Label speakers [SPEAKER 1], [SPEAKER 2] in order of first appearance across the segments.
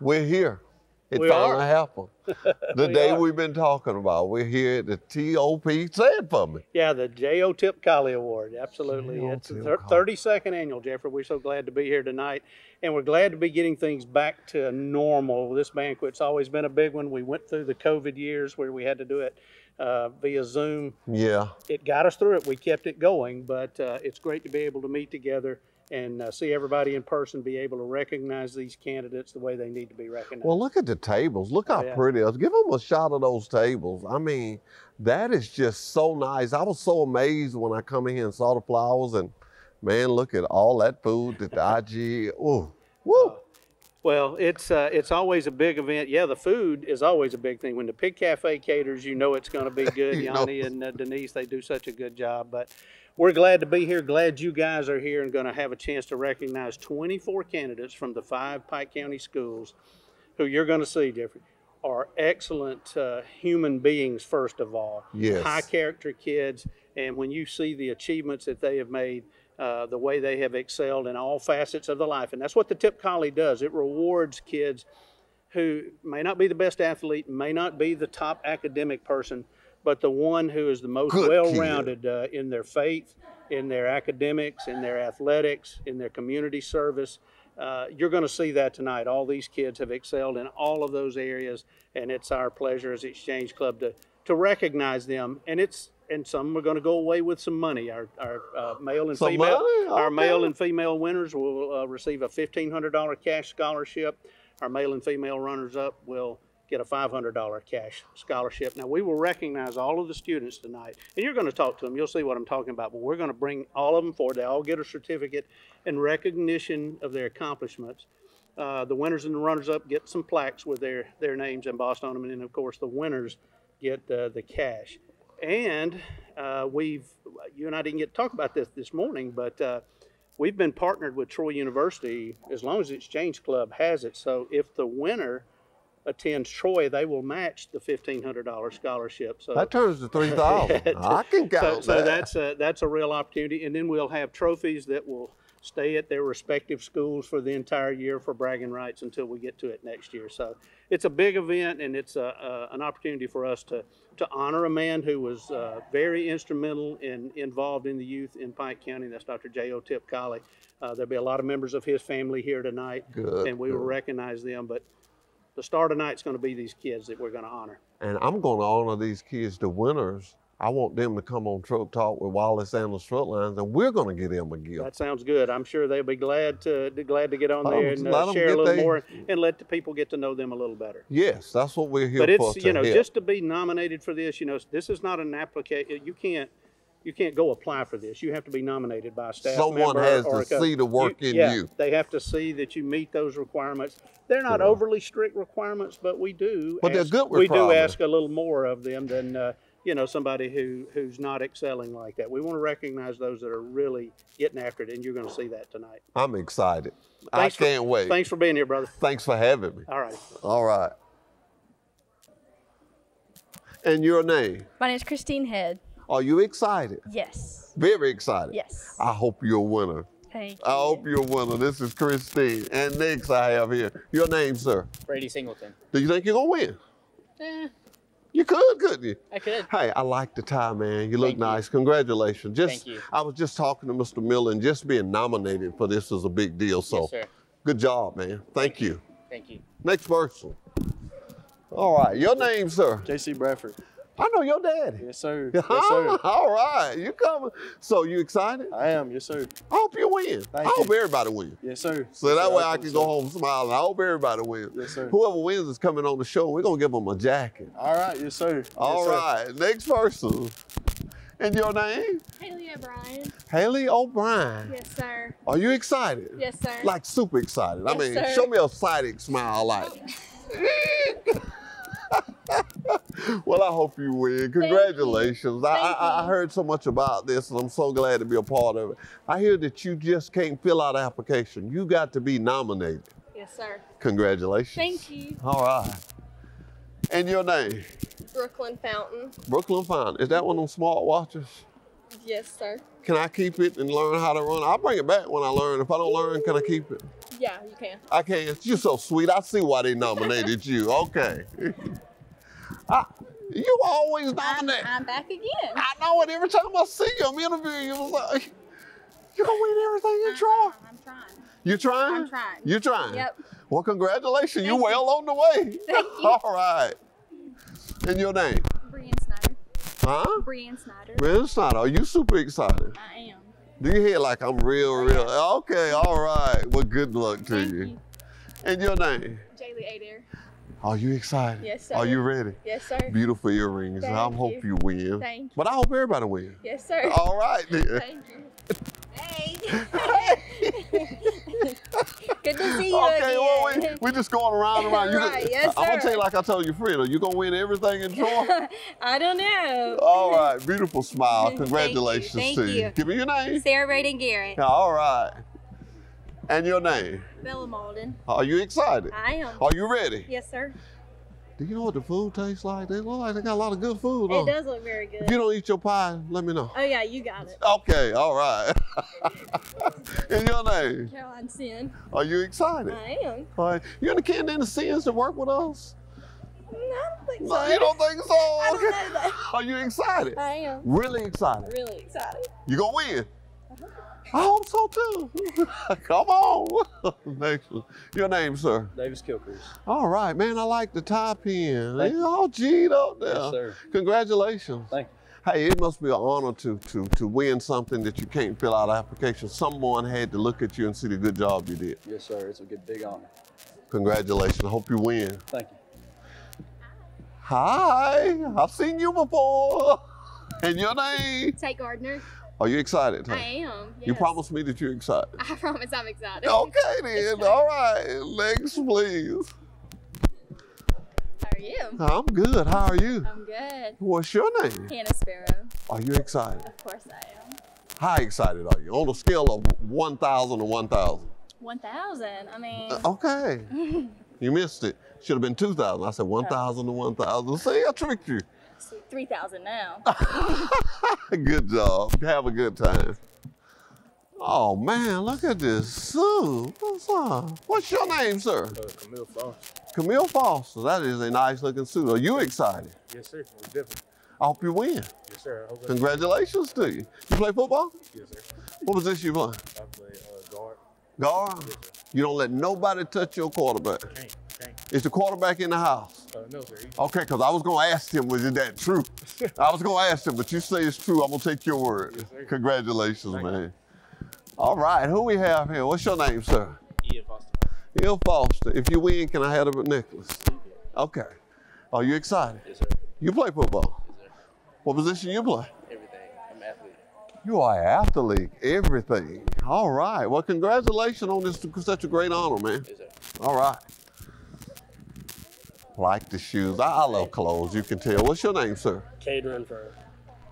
[SPEAKER 1] We're here. It
[SPEAKER 2] We
[SPEAKER 1] finally
[SPEAKER 2] are.
[SPEAKER 1] happened. The
[SPEAKER 2] We
[SPEAKER 1] day
[SPEAKER 2] are.
[SPEAKER 1] we've been talking about. We're here at the TOP. Say it for me.
[SPEAKER 2] Yeah, the J.O. Tip Colley Award. Absolutely.
[SPEAKER 1] J.O.
[SPEAKER 2] It's the
[SPEAKER 1] Tip Colley.
[SPEAKER 2] 32nd annual, Jeffrey. We're so glad to be here tonight. And we're glad to be getting things back to normal. This banquet's always been a big one. We went through the COVID years where we had to do it via Zoom.
[SPEAKER 1] Yeah.
[SPEAKER 2] It got us through it. We kept it going, but it's great to be able to meet together and see everybody in person, be able to recognize these candidates the way they need to be recognized.
[SPEAKER 1] Well, look at the tables. Look how pretty it is. Give them a shot of those tables. I mean, that is just so nice. I was so amazed when I come in here and saw the flowers, and man, look at all that food that the IG. Oh, woo!
[SPEAKER 2] Well, it's always a big event. Yeah, the food is always a big thing. When the Pig Cafe caters, you know it's going to be good. Yanni and Denise, they do such a good job. But we're glad to be here. Glad you guys are here and going to have a chance to recognize 24 candidates from the 5 Pike County schools who you're going to see, Jeffrey, are excellent human beings, first of all.
[SPEAKER 1] Yes.
[SPEAKER 2] High character kids. And when you see the achievements that they have made, the way they have excelled in all facets of their life. And that's what the Tip Colley does. It rewards kids who may not be the best athlete, may not be the top academic person, but the one who is the most well-rounded in their faith, in their academics, in their athletics, in their community service. You're going to see that tonight. All these kids have excelled in all of those areas, and it's our pleasure as Exchange Club to recognize them. And some are going to go away with some money. Our male and female, our male and female winners will receive a $1,500 cash scholarship. Our male and female runners-up will get a $500 cash scholarship. Now, we will recognize all of the students tonight, and you're going to talk to them. You'll see what I'm talking about, but we're going to bring all of them forward. They all get a certificate in recognition of their accomplishments. The winners and the runners-up get some plaques with their names embossed on them, and then, of course, the winners get the cash. And you and I didn't get to talk about this morning, but we've been partnered with Troy University as long as the Exchange Club has it. So if the winner attends Troy, they will match the $1,500 scholarship. So
[SPEAKER 1] that turns to $3,000. I can count that.
[SPEAKER 2] So that's a real opportunity. And then we'll have trophies that will stay at their respective schools for the entire year for bragging rights until we get to it next year. So it's a big event, and it's an opportunity for us to honor a man who was very instrumental and involved in the youth in Pike County. That's Dr. J.O. Tip Colley. There'll be a lot of members of his family here tonight, and we will recognize them. But the star tonight's going to be these kids that we're going to honor.
[SPEAKER 1] And I'm going to honor these kids, the winners. I want them to come on Truck Talk with Wallace Sanders Frontlines, and we're going to get them a gift.
[SPEAKER 2] That sounds good. I'm sure they'll be glad to get on there and share a little more and let the people get to know them a little better.
[SPEAKER 1] Yes, that's what we're here
[SPEAKER 2] for. But it's,
[SPEAKER 1] help.
[SPEAKER 2] Just to be nominated for this, this is not an application. You can't go apply for this. You have to be nominated by a staff member.
[SPEAKER 1] Someone has to see the work in you.
[SPEAKER 2] They have to see that you meet those requirements. They're not overly strict requirements, but we do.
[SPEAKER 1] But they're good requirements.
[SPEAKER 2] We do ask a little more of them than somebody who's not excelling like that. We want to recognize those that are really getting after it, and you're going to see that tonight.
[SPEAKER 1] I'm excited. I can't wait.
[SPEAKER 2] Thanks for being here, brother.
[SPEAKER 1] Thanks for having me.
[SPEAKER 2] All right.
[SPEAKER 1] All right. And your name?
[SPEAKER 3] My name is Christine Head.
[SPEAKER 1] Are you excited?
[SPEAKER 3] Yes.
[SPEAKER 1] Very excited?
[SPEAKER 3] Yes.
[SPEAKER 1] I hope you're a winner.
[SPEAKER 3] Thank you.
[SPEAKER 1] I hope you're a winner. This is Christine. And next I have here, your name, sir?
[SPEAKER 4] Brady Singleton.
[SPEAKER 1] Do you think you're going to win? You could, couldn't you?
[SPEAKER 4] I could.
[SPEAKER 1] Hey, I like the tie, man. You look nice. Congratulations.
[SPEAKER 4] Thank you.
[SPEAKER 1] I was just talking to Mr. Miller, and just being nominated for this is a big deal. So,
[SPEAKER 4] yes, sir.
[SPEAKER 1] Good job, man. Thank you.
[SPEAKER 4] Thank you.
[SPEAKER 1] Next person. All right. Your name, sir?
[SPEAKER 5] J.C. Bradford.
[SPEAKER 1] I know your daddy.
[SPEAKER 5] Yes, sir. Yes, sir.
[SPEAKER 1] All right. You coming. So, you excited?
[SPEAKER 5] I am. Yes, sir.
[SPEAKER 1] I hope you win.
[SPEAKER 5] Thank
[SPEAKER 1] I hope
[SPEAKER 5] you.
[SPEAKER 1] everybody wins.
[SPEAKER 5] Yes, sir.
[SPEAKER 1] So that way I can go home smiling. I hope everybody wins.
[SPEAKER 5] Yes, sir.
[SPEAKER 1] Whoever wins is coming on the show. We're going to give them a jacket.
[SPEAKER 5] All right. Yes, sir.
[SPEAKER 1] All right. Next person. And your name?
[SPEAKER 6] Haley O'Brien.
[SPEAKER 1] Haley O'Brien.
[SPEAKER 6] Yes, sir.
[SPEAKER 1] Are you excited?
[SPEAKER 6] Yes, sir.
[SPEAKER 1] Like super excited. I
[SPEAKER 6] Yes,
[SPEAKER 1] mean,
[SPEAKER 6] sir.
[SPEAKER 1] show me a excited smile like. Well, I hope you win. Congratulations. I heard so much about this, and I'm so glad to be a part of it. I hear that you just can't fill out an application. You got to be nominated.
[SPEAKER 6] Yes, sir.
[SPEAKER 1] Congratulations.
[SPEAKER 6] Thank you.
[SPEAKER 1] All right. And your name?
[SPEAKER 6] Brooklyn Fountain.
[SPEAKER 1] Brooklyn Fountain. Is that one of them smart watches?
[SPEAKER 6] Yes, sir.
[SPEAKER 1] Can I keep it and learn how to run? I'll bring it back when I learn. If I don't learn, can I keep it?
[SPEAKER 6] Yeah, you can.
[SPEAKER 1] I can. You're so sweet. I see why they nominated you. Okay. You always nominate.
[SPEAKER 6] I'm back again.
[SPEAKER 1] I know it. Every time I see you, I'm interviewing you. I'm like, you gonna win everything you try.
[SPEAKER 6] I'm trying.
[SPEAKER 1] You trying?
[SPEAKER 6] I'm trying.
[SPEAKER 1] You trying?
[SPEAKER 6] Yep.
[SPEAKER 1] Well, congratulations. You
[SPEAKER 6] Thank
[SPEAKER 1] well on the way.
[SPEAKER 6] Thank you.
[SPEAKER 1] All right. And your name?
[SPEAKER 6] Brian Snyder.
[SPEAKER 1] Huh?
[SPEAKER 6] Brian Snyder.
[SPEAKER 1] Brandon Snyder. Are you super excited?
[SPEAKER 6] I am.
[SPEAKER 1] Do you hear like I'm real? Okay, all right. Well, good luck to
[SPEAKER 6] Thank
[SPEAKER 1] you.
[SPEAKER 6] you.
[SPEAKER 1] And your name?
[SPEAKER 6] Jaylee Adair.
[SPEAKER 1] Are you excited?
[SPEAKER 6] Yes, sir.
[SPEAKER 1] Are you ready?
[SPEAKER 6] Yes, sir.
[SPEAKER 1] Beautiful earrings. I
[SPEAKER 6] Thank
[SPEAKER 1] hope you win.
[SPEAKER 6] Thank you.
[SPEAKER 1] But I hope everybody wins.
[SPEAKER 6] Yes, sir.
[SPEAKER 1] All right then.
[SPEAKER 6] Thank you. Hey. Good to see you
[SPEAKER 1] Okay,
[SPEAKER 6] again.
[SPEAKER 1] well, we just going around and around.
[SPEAKER 6] Right, yes,
[SPEAKER 1] I'm gonna
[SPEAKER 6] sir.
[SPEAKER 1] tell you like I told your friend, are you gonna win everything in Troy?
[SPEAKER 6] I don't know.
[SPEAKER 1] All right, beautiful smile.
[SPEAKER 6] Thank you.
[SPEAKER 1] Congratulations
[SPEAKER 6] Thank
[SPEAKER 1] to you.
[SPEAKER 6] you.
[SPEAKER 1] Give me your name.
[SPEAKER 6] Sarah Braden Garrett.
[SPEAKER 1] All right. And your name.
[SPEAKER 6] Bella Malden.
[SPEAKER 1] Are you excited?
[SPEAKER 6] I am.
[SPEAKER 1] Are you ready?
[SPEAKER 6] Yes, sir.
[SPEAKER 1] Do you know what the food tastes like? They look like they got a lot of good food.
[SPEAKER 6] It does look very good.
[SPEAKER 1] If you don't eat your pie, let me know.
[SPEAKER 6] Oh, yeah, you got it.
[SPEAKER 1] Okay, all right. And your name?
[SPEAKER 6] Caroline Sin.
[SPEAKER 1] Are you excited?
[SPEAKER 6] I am.
[SPEAKER 1] All right. You and the Candy Sins to work with us?
[SPEAKER 6] I don't think so.
[SPEAKER 1] No, you don't think so?
[SPEAKER 6] I don't know that.
[SPEAKER 1] Are you excited?
[SPEAKER 6] I am.
[SPEAKER 1] Really excited?
[SPEAKER 6] Really excited.
[SPEAKER 1] You gonna win? I hope so too. Come on. Next one. Your name, sir?
[SPEAKER 5] Davis Kilcrease.
[SPEAKER 1] All right, man. I like the tie pin.
[SPEAKER 5] Thank
[SPEAKER 1] You're all G'd up there.
[SPEAKER 5] Yes, sir.
[SPEAKER 1] Congratulations.
[SPEAKER 5] Thank you.
[SPEAKER 1] Hey, it must be an honor to win something that you can't fill out an application. Someone had to look at you and see the good job you did.
[SPEAKER 5] Yes, sir. It's a good, big honor.
[SPEAKER 1] Congratulations. I hope you win.
[SPEAKER 5] Thank you.
[SPEAKER 1] Hi. I've seen you before. And your name?
[SPEAKER 6] Tate Gardner.
[SPEAKER 1] Are you excited?
[SPEAKER 6] I am. Yes.
[SPEAKER 1] You promised me that you're excited.
[SPEAKER 6] I promise I'm excited.
[SPEAKER 1] Okay then. All right. Next, please.
[SPEAKER 6] How are you?
[SPEAKER 1] I'm good. How are you?
[SPEAKER 6] I'm good.
[SPEAKER 1] What's your name?
[SPEAKER 6] Hannah Sparrow.
[SPEAKER 1] Are you excited?
[SPEAKER 6] Of course I am.
[SPEAKER 1] How excited are you? On a scale of 1,000 to 1,000.
[SPEAKER 6] 1,000. I mean.
[SPEAKER 1] Okay. You missed it. Should have been 2,000. I said 1,000 to 1,000. See, I tricked you.
[SPEAKER 6] 3,000 now.
[SPEAKER 1] Good job. Have a good time. Oh man, look at this suit. What's up? What's your name, sir?
[SPEAKER 5] Camille Foster.
[SPEAKER 1] Camille Foster. That is a nice looking suit. Are you excited?
[SPEAKER 5] Yes, sir. We're different.
[SPEAKER 1] I hope you win.
[SPEAKER 5] Yes, sir. I hope
[SPEAKER 1] Congratulations to you. You play football?
[SPEAKER 5] Yes, sir.
[SPEAKER 1] What position you play?
[SPEAKER 5] I play guard.
[SPEAKER 1] Guard?
[SPEAKER 5] Yes, sir.
[SPEAKER 1] You don't let nobody touch your quarterback.
[SPEAKER 5] Can't.
[SPEAKER 1] Is the quarterback in the house?
[SPEAKER 5] No, sir.
[SPEAKER 1] Okay, because I was going to ask him, was it that true? I was going to ask him, but you say it's true. I'm going to take your word.
[SPEAKER 5] Yes, sir.
[SPEAKER 1] Congratulations,
[SPEAKER 5] Thank
[SPEAKER 1] man. All right, who we have here? What's your name, sir?
[SPEAKER 5] Ian Foster.
[SPEAKER 1] Ian Foster. If you win, can I have a necklace? Okay. Are you excited?
[SPEAKER 5] Yes, sir.
[SPEAKER 1] You play football?
[SPEAKER 5] Yes, sir.
[SPEAKER 1] What position you play?
[SPEAKER 5] Everything. I'm an athlete.
[SPEAKER 1] You are an athlete, everything. All right. Well, congratulations on this, such a great honor, man.
[SPEAKER 5] Yes, sir.
[SPEAKER 1] All right. Like the shoes. I love clothes, you can tell. What's your name, sir?
[SPEAKER 5] Catering for.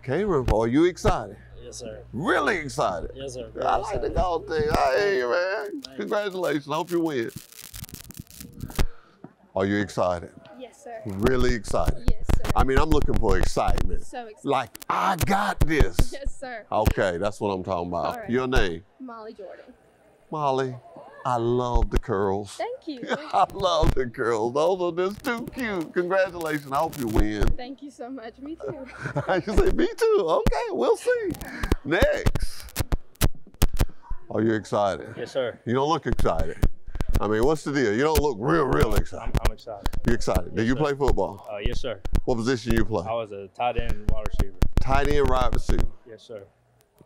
[SPEAKER 1] Catering. Are you excited?
[SPEAKER 5] Yes, sir.
[SPEAKER 1] Really excited?
[SPEAKER 5] Yes, sir.
[SPEAKER 1] I like the golf thing. Hey, man. Congratulations. I hope you win. Are you excited?
[SPEAKER 6] Yes, sir.
[SPEAKER 1] Really excited?
[SPEAKER 6] Yes, sir.
[SPEAKER 1] I mean, I'm looking for excitement.
[SPEAKER 6] So excited.
[SPEAKER 1] Like, I got this.
[SPEAKER 6] Yes, sir.
[SPEAKER 1] Okay, that's what I'm talking about.
[SPEAKER 6] All right.
[SPEAKER 1] Your name?
[SPEAKER 6] Molly Jordan.
[SPEAKER 1] Molly, I love the curls.
[SPEAKER 6] Thank you.
[SPEAKER 1] I love the curls. Those are just too cute. Congratulations. I hope you win.
[SPEAKER 6] Thank you so much. Me too.
[SPEAKER 1] You say, me too. Okay, we'll see. Next. Are you excited?
[SPEAKER 5] Yes, sir.
[SPEAKER 1] You don't look excited. I mean, what's the deal? You don't look real excited.
[SPEAKER 5] I'm excited.
[SPEAKER 1] You excited? Do you play football?
[SPEAKER 5] Yes, sir.
[SPEAKER 1] What position you play?
[SPEAKER 5] I was a tight end wide receiver.
[SPEAKER 1] Tight end, wide receiver.
[SPEAKER 5] Yes, sir.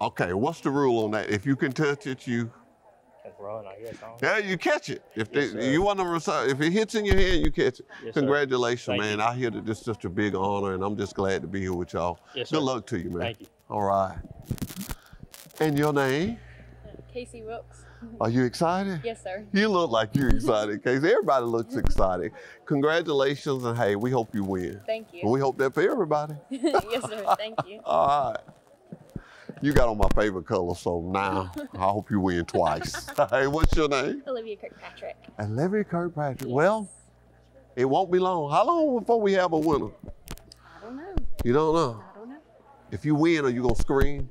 [SPEAKER 1] Okay, what's the rule on that? If you can touch it, you...
[SPEAKER 5] That's run, I guess.
[SPEAKER 1] Yeah, you catch it. If
[SPEAKER 5] Yes, sir.
[SPEAKER 1] you want to, if it hits in your hand, you catch it.
[SPEAKER 5] Yes, sir.
[SPEAKER 1] Congratulations,
[SPEAKER 5] Thank
[SPEAKER 1] man.
[SPEAKER 5] you.
[SPEAKER 1] I hear that this is such a big honor, and I'm just glad to be here with y'all.
[SPEAKER 5] Yes,
[SPEAKER 1] Good
[SPEAKER 5] sir.
[SPEAKER 1] luck to you, man.
[SPEAKER 5] Thank you.
[SPEAKER 1] All right. And your name?
[SPEAKER 6] Casey Wilkes.
[SPEAKER 1] Are you excited?
[SPEAKER 6] Yes, sir.
[SPEAKER 1] You look like you're excited, Casey. Everybody looks excited. Congratulations, and hey, we hope you win.
[SPEAKER 6] Thank
[SPEAKER 1] And
[SPEAKER 6] you.
[SPEAKER 1] we hope that for everybody.
[SPEAKER 6] Yes, sir. Thank you.
[SPEAKER 1] All right. You got on my favorite color, so now I hope you win twice. Hey, what's your name?
[SPEAKER 6] Olivia Kirkpatrick.
[SPEAKER 1] Olivia Kirkpatrick. Well, it won't be long. How long before we have a winner?
[SPEAKER 6] I don't know.
[SPEAKER 1] You don't know?
[SPEAKER 6] I don't know.
[SPEAKER 1] If you win, are you going to scream?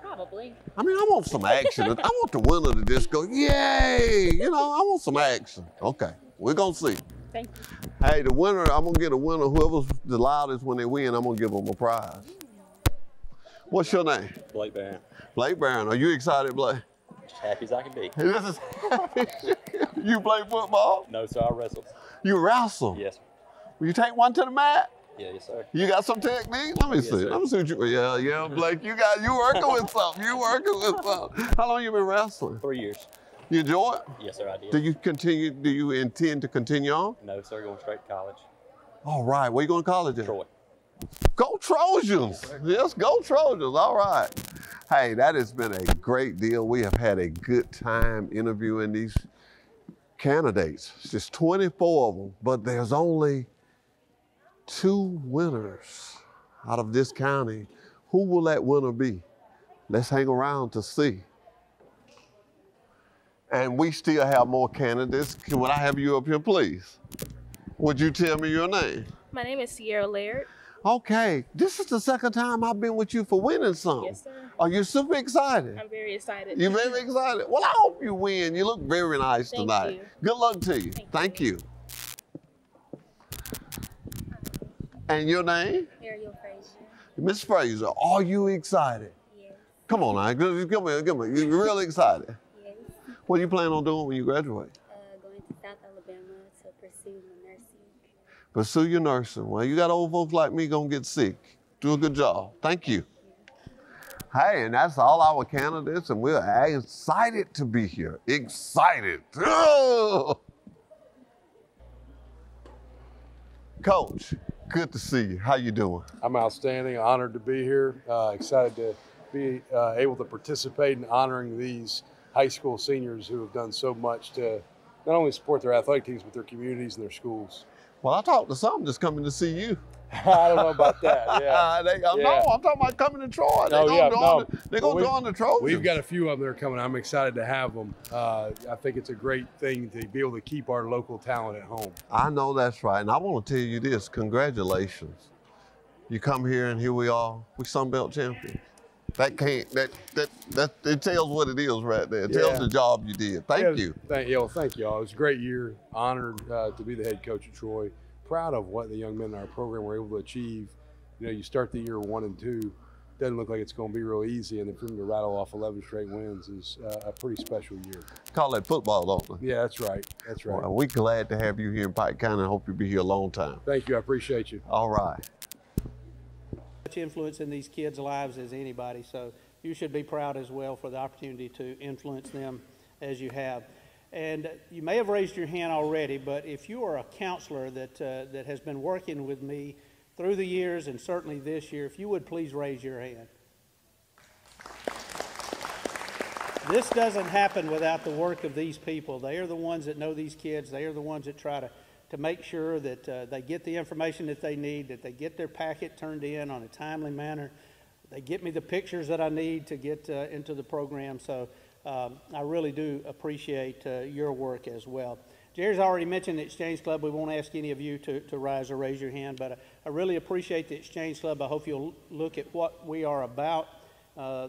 [SPEAKER 6] Probably. Probably.
[SPEAKER 1] I mean, I want some action. I want the winner to just go, yay! You know, I want some action. Okay, we're gonna see.
[SPEAKER 6] Thank you.
[SPEAKER 1] Hey, the winner, I'm gonna get a winner. Whoever's the loudest when they win, I'm gonna give them a prize. What's your name?
[SPEAKER 3] Blake Barron.
[SPEAKER 1] Blake Barron. Are you excited, Blake?
[SPEAKER 3] Just happy as I can be.
[SPEAKER 1] This is you play football?
[SPEAKER 3] No, sir, I wrestle.
[SPEAKER 1] You wrestle?
[SPEAKER 3] Yes, sir.
[SPEAKER 1] Will you take one to the mat?
[SPEAKER 3] Yeah, yes, sir.
[SPEAKER 1] You got some technique? Let me see.
[SPEAKER 3] sir.
[SPEAKER 1] Let me see what you. Yeah, Blake. You working with something. You working with something. How long you been wrestling?
[SPEAKER 3] 3 years.
[SPEAKER 1] You enjoy it?
[SPEAKER 3] Yes, sir, I did.
[SPEAKER 1] Do you intend to continue on?
[SPEAKER 3] No, sir, going straight to college.
[SPEAKER 1] All right. Where you going to college at?
[SPEAKER 3] Troy.
[SPEAKER 1] Go Trojans. Yes, go Trojans. All right. Hey, that has been a great deal. We have had a good time interviewing these candidates. It's just 24 of them, but there's only 2 winners out of this county. Who will that winner be? Let's hang around to see. And we still have more candidates. Would I have you up here, please? Would you tell me your name?
[SPEAKER 6] My name is Sierra Laird.
[SPEAKER 1] Okay, this is the second time I've been with you for winning something.
[SPEAKER 6] Yes, sir.
[SPEAKER 1] Are you super excited?
[SPEAKER 6] I'm very excited.
[SPEAKER 1] You're very excited? Well, I hope you win. You look very nice
[SPEAKER 6] Thank
[SPEAKER 1] tonight.
[SPEAKER 6] you.
[SPEAKER 1] Good luck to you. Thank you. And your name?
[SPEAKER 6] Ariel Frazier.
[SPEAKER 1] Miss Fraser, are you excited?
[SPEAKER 6] Yes.
[SPEAKER 1] Come on now, come here. You're really excited.
[SPEAKER 6] Yes.
[SPEAKER 1] What do you plan on doing when you graduate?
[SPEAKER 6] Going to South Alabama to pursue my nursing.
[SPEAKER 1] Pursue your nursing. Well, you got old folks like me gonna get sick. Do a good job. Thank you. Hey, and that's all our candidates, and we're excited to be here. Excited. Oh! Coach, good to see you. How you doing?
[SPEAKER 4] I'm outstanding, honored to be here, excited to be able to participate in honoring these high school seniors who have done so much to not only support their athletic teams, but their communities and their schools.
[SPEAKER 1] Well, I talked to some just coming to see you.
[SPEAKER 4] I don't know about that, yeah.
[SPEAKER 1] No, I'm talking about coming to Troy. They're going to join the Trojans.
[SPEAKER 4] We've got a few of them that are coming. I'm excited to have them. I think it's a great thing to be able to keep our local talent at home.
[SPEAKER 1] I know that's right. And I want to tell you this, congratulations. You come here and here we are, we Sunbelt champions. It tells what it is right there. It tells the job you did. Thank you.
[SPEAKER 4] Thank y'all. It was a great year. Honored to be the head coach of Troy. Proud of what the young men in our program were able to achieve. You know, you start the year 1 and 2. Doesn't look like it's going to be real easy, and for them to rattle off 11 straight wins is a pretty special year.
[SPEAKER 1] Call that football, don't they?
[SPEAKER 4] Yeah, that's right. That's right.
[SPEAKER 1] Well, we're glad to have you here in Pike County and hope you'll be here a long time.
[SPEAKER 4] Thank you. I appreciate you.
[SPEAKER 1] All right.
[SPEAKER 2] Much influence in these kids' lives as anybody, so you should be proud as well for the opportunity to influence them as you have. And you may have raised your hand already, but if you are a counselor that has been working with me through the years and certainly this year, if you would please raise your hand. This doesn't happen without the work of these people. They are the ones that know these kids. They are the ones that try to make sure that they get the information that they need, that they get their packet turned in on a timely manner. They get me the pictures that I need to get into the program. So I really do appreciate your work as well. Jerry's already mentioned the Exchange Club. We won't ask any of you to rise or raise your hand, but I really appreciate the Exchange Club. I hope you'll look at what we are about.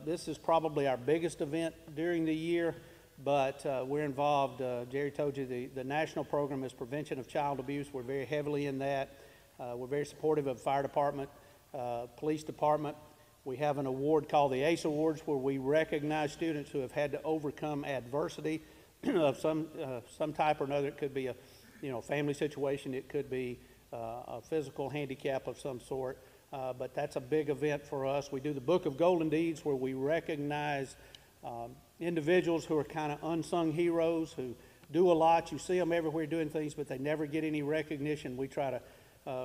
[SPEAKER 2] This is probably our biggest event during the year, but we're involved. Jerry told you the national program is prevention of child abuse. We're very heavily in that. We're very supportive of fire department, police department. We have an award called the ACE Awards where we recognize students who have had to overcome adversity of some type or another. It could be a family situation. It could be a physical handicap of some sort. But that's a big event for us. We do the Book of Golden Deeds where we recognize individuals who are kind of unsung heroes who do a lot. You see them everywhere doing things, but they never get any recognition. We try to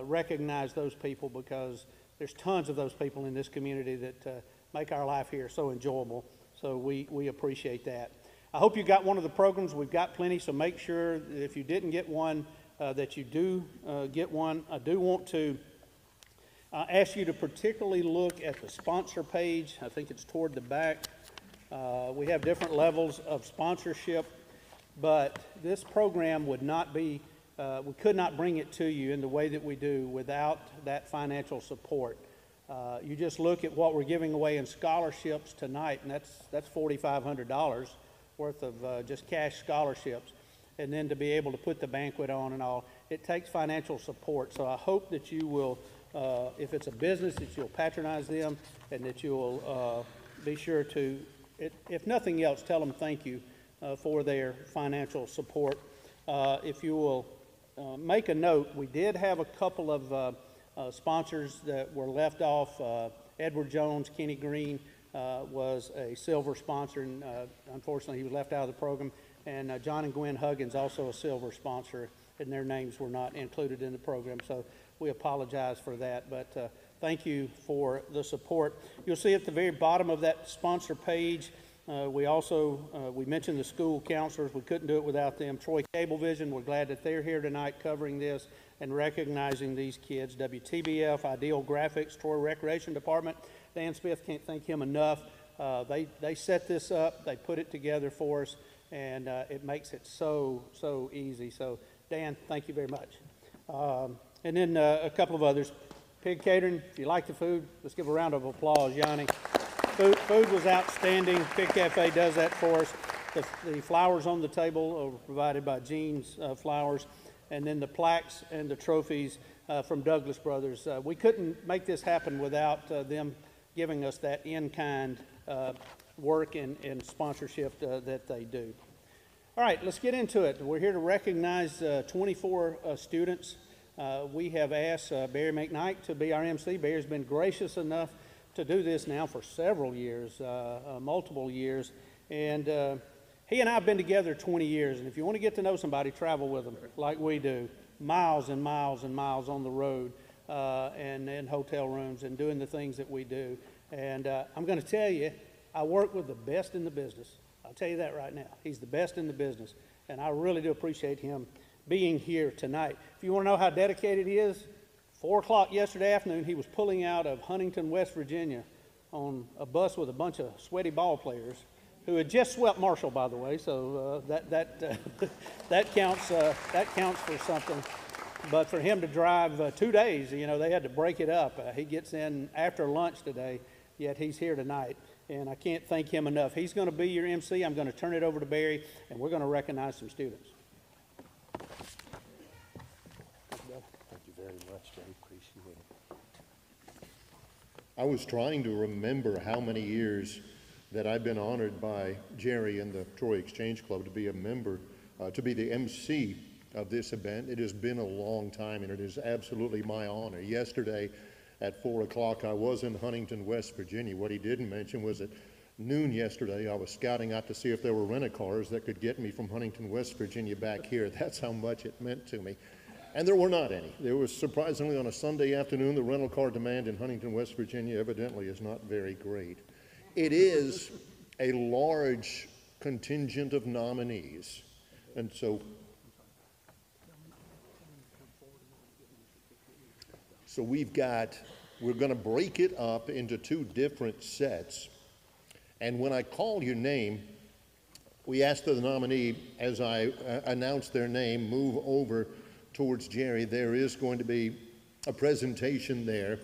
[SPEAKER 2] recognize those people because there's tons of those people in this community that make our life here so enjoyable. So we appreciate that. I hope you got one of the programs. We've got plenty, so make sure that if you didn't get one, that you do get one. I do want to ask you to particularly look at the sponsor page. I think it's toward the back. We have different levels of sponsorship, but this program would not be, we could not bring it to you in the way that we do without that financial support. You just look at what we're giving away in scholarships tonight, and that's $4,500 worth of just cash scholarships. And then to be able to put the banquet on and all, it takes financial support. So I hope that you will, if it's a business, that you'll patronize them, and that you'll be sure to, if nothing else, tell them thank you for their financial support. If you will make a note, we did have a couple of sponsors that were left off. Edward Jones, Kenny Green was a silver sponsor, and unfortunately he was left out of the program. And John and Gwen Huggins, also a silver sponsor, and their names were not included in the program. So we apologize for that, but thank you for the support. You'll see at the very bottom of that sponsor page, we mentioned the school counselors. We couldn't do it without them. Troy Cablevision, we're glad that they're here tonight covering this and recognizing these kids. WTBF, Ideal Graphics, Troy Recreation Department. Dan Smith, can't thank him enough. They set this up, they put it together for us, and it makes it so easy. So Dan, thank you very much. And then a couple of others. Pig Catering, if you like the food, let's give a round of applause, Yanni. Food was outstanding. Pig Cafe does that for us. The flowers on the table are provided by Jean's Flowers, and then the plaques and the trophies from Douglas Brothers. We couldn't make this happen without them giving us that in-kind work and sponsorship that they do. All right, let's get into it. We're here to recognize 24 students. We have asked Barry McKnight to be our MC. Barry's been gracious enough to do this now for several years, multiple years. And he and I have been together 20 years. And if you want to get to know somebody, travel with them like we do. Miles and miles and miles on the road and in hotel rooms and doing the things that we do. And I'm going to tell you, I work with the best in the business. I'll tell you that right now. He's the best in the business. And I really do appreciate him being here tonight. If you want to know how dedicated he is, 4 o'clock yesterday afternoon, he was pulling out of Huntington, West Virginia on a bus with a bunch of sweaty ball players who had just swept Marshall, by the way, so that counts for something. But for him to drive 2 days, you know, they had to break it up. He gets in after lunch today, yet he's here tonight, and I can't thank him enough. He's going to be your MC. I'm going to turn it over to Barry, and we're going to recognize some students.
[SPEAKER 7] Thank you very much, Jay. Appreciate it. I was trying to remember how many years that I've been honored by Jerry and the Troy Exchange Club to be a member, to be the MC of this event. It has been a long time, and it is absolutely my honor. Yesterday at 4 o'clock, I was in Huntington, West Virginia. What he didn't mention was at noon yesterday, I was scouting out to see if there were rent-a-cars that could get me from Huntington, West Virginia back here. That's how much it meant to me. And there were not any. There was, surprisingly, on a Sunday afternoon, the rental car demand in Huntington, West Virginia evidently is not very great. It is a large contingent of nominees. And so we're going to break it up into 2 different sets. And when I call your name, we ask the nominee, as I announce their name, move over towards Jerry. There is going to be a presentation there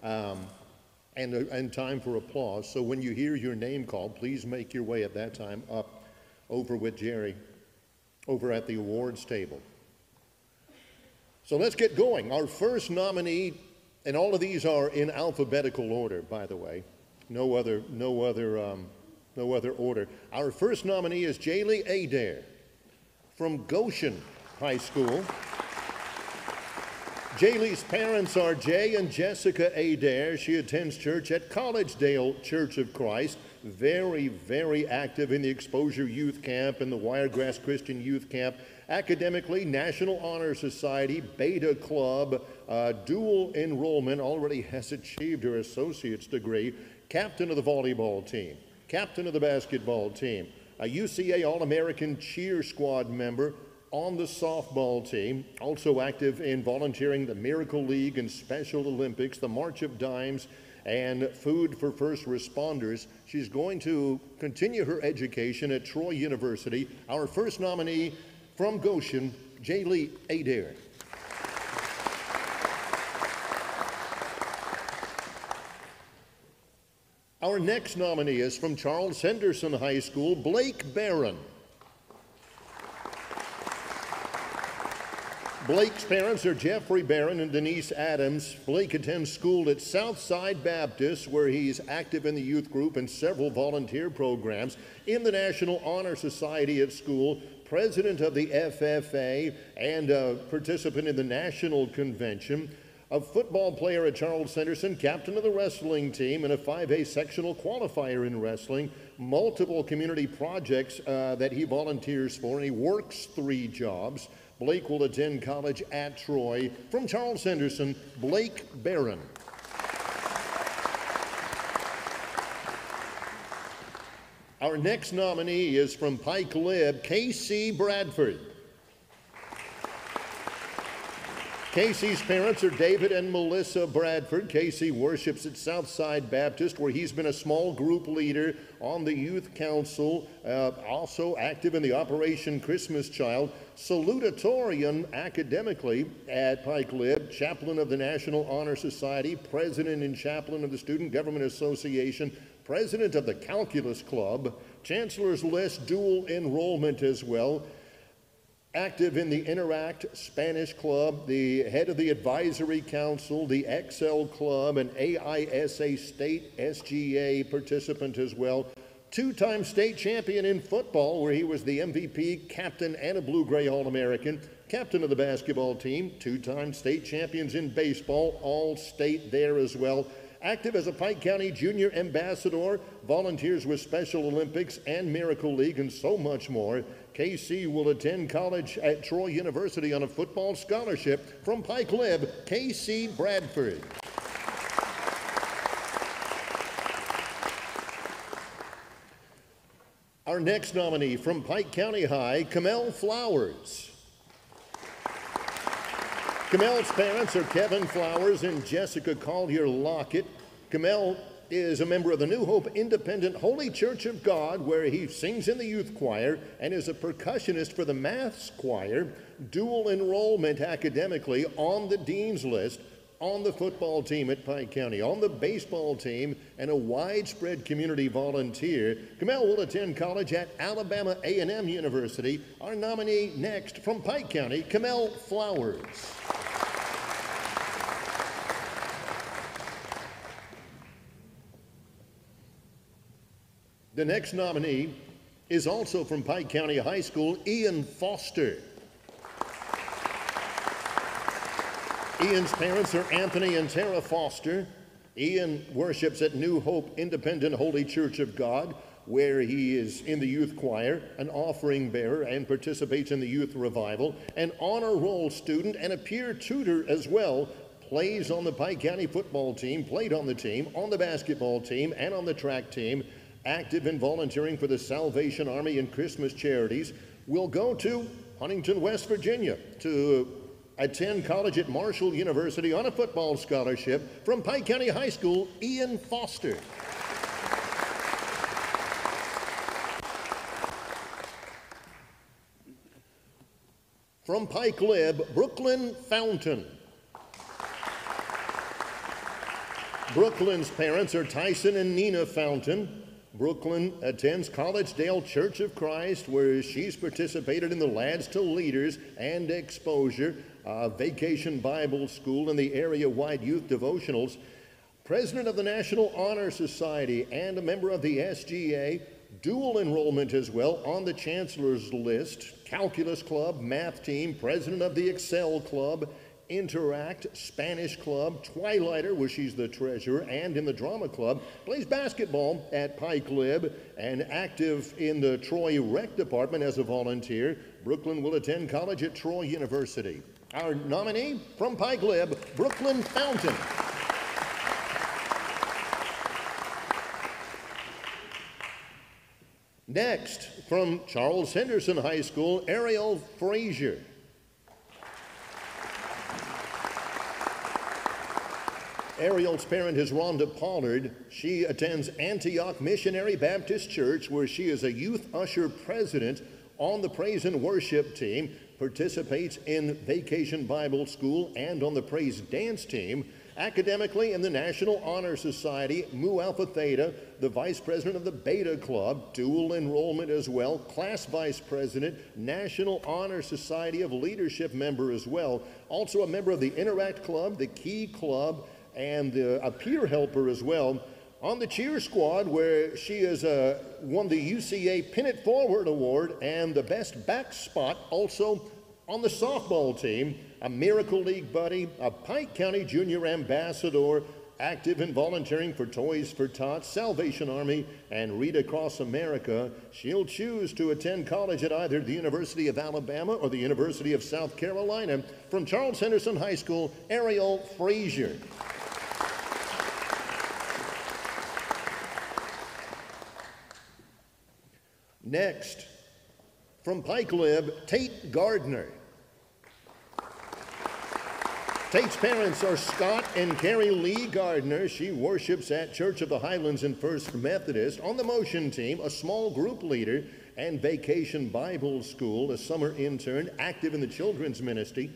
[SPEAKER 7] and time for applause. So when you hear your name called, please make your way at that time up over with Jerry over at the awards table. So let's get going. Our first nominee, and all of these are in alphabetical order, by the way. No other order. Our first nominee is Jaylee Adair from Goshen High School. Jaylee's parents are Jay and Jessica Adair. She attends church at Collegedale Church of Christ. Very, very active in the Exposure Youth Camp and the Wiregrass Christian Youth Camp. Academically, National Honor Society, Beta Club, dual enrollment, already has achieved her associate's degree. Captain of the volleyball team, captain of the basketball team, a UCA All-American cheer squad member, on the softball team, also active in volunteering the Miracle League and Special Olympics, the March of Dimes, and Food for First Responders. She's going to continue her education at Troy University. Our first nominee from Goshen, Jaylee Adair. Our next nominee is from Charles Henderson High School, Blake Barron. Blake's parents are Jeffrey Barron and Denise Adams. Blake attends school at Southside Baptist, where he's active in the youth group and several volunteer programs, in the National Honor Society at school, president of the FFA, and a participant in the National Convention. A football player at Charles Henderson, captain of the wrestling team, and a 5A sectional qualifier in wrestling. Multiple community projects that he volunteers for, and he works 3 jobs. Blake will attend college at Troy. From Charles Henderson, Blake Barron. Our next nominee is from Pike Lib, Casey Bradford. Casey's parents are David and Melissa Bradford. Casey worships at Southside Baptist, where he's been a small group leader on the youth council, also active in the Operation Christmas Child, salutatorian academically at Pike Lib, chaplain of the National Honor Society, president and chaplain of the Student Government Association, president of the Calculus Club, Chancellor's List dual enrollment as well, active in the Interact Spanish Club, the head of the Advisory Council, the Excel Club, an AISA State SGA participant as well. 2-time state champion in football, where he was the MVP, captain, and a Blue-Gray All-American. Captain of the basketball team, 2-time state champions in baseball, all-state there as well. Active as a Pike County Junior Ambassador, volunteers with Special Olympics and Miracle League, and so much more. KC will attend college at Troy University on a football scholarship. From Pike Lib, Casey Bradford. Our next nominee from Pike County High, Camel Flowers. Camel's parents are Kevin Flowers and Jessica Collier Lockett. Camel is a member of the New Hope Independent Holy Church of God, where he sings in the youth choir and is a percussionist for the Maths Choir, dual enrollment academically on the Dean's List, on the football team at Pike County, on the baseball team, and a widespread community volunteer. Camel will attend college at Alabama A&M University. Our nominee next from Pike County, Camel Flowers. The next nominee is also from Pike County High School, Ian Foster. Ian's parents are Anthony and Tara Foster. Ian worships at New Hope Independent Holy Church of God, where he is in the youth choir, an offering bearer, and participates in the youth revival, an honor roll student and a peer tutor as well. Plays on the Pike County football team, played on the team, on the basketball team, and on the track team. Active in volunteering for the Salvation Army and Christmas charities. Will go to Huntington, West Virginia to attend college at Marshall University on a football scholarship. From Pike County High School, Ian Foster. From Pike Lib, Brooklyn Fountain. Brooklyn's parents are Tyson and Nina Fountain. Brooklyn attends Collegedale Church of Christ, where she's participated in the Lads to Leaders and Exposure, Vacation Bible School, and the area-wide youth devotionals. President of the National Honor Society and a member of the SGA, dual enrollment as well on the Chancellor's List, Calculus Club, Math Team, President of the Excel Club, Interact, Spanish Club, Twilighter, where she's the treasurer, and in the Drama Club. Plays basketball at Pike Lib and active in the Troy Rec Department as a volunteer. Brooklyn will attend college at Troy University. Our nominee from Pike Lib, Brooklyn Fountain. Next, from Charles Henderson High School, Ariel Frazier. Ariel's parent is Rhonda Pollard. She attends Antioch Missionary Baptist Church, where she is a youth usher president on the praise and worship team, participates in Vacation Bible School and on the praise dance team. Academically, in the National Honor Society, Mu Alpha Theta, the vice president of the Beta Club, dual enrollment as well, class vice president, National Honor Society of Leadership member as well, also a member of the Interact Club, the Key Club, and a peer helper as well. On the cheer squad, where she has won the UCA Pin It Forward Award and the best back spot. Also on the softball team, a Miracle League buddy, a Pike County Junior Ambassador, active and volunteering for Toys for Tots, Salvation Army, and Read Across America. She'll choose to attend college at either the University of Alabama or the University of South Carolina. From Charles Henderson High School, Ariel Frazier. Next, from Pike Lib, Tate Gardner. Tate's parents are Scott and Carrie Lee Gardner. She worships at Church of the Highlands and First Methodist. On the motion team, a small group leader and Vacation Bible School, a summer intern, active in the children's ministry,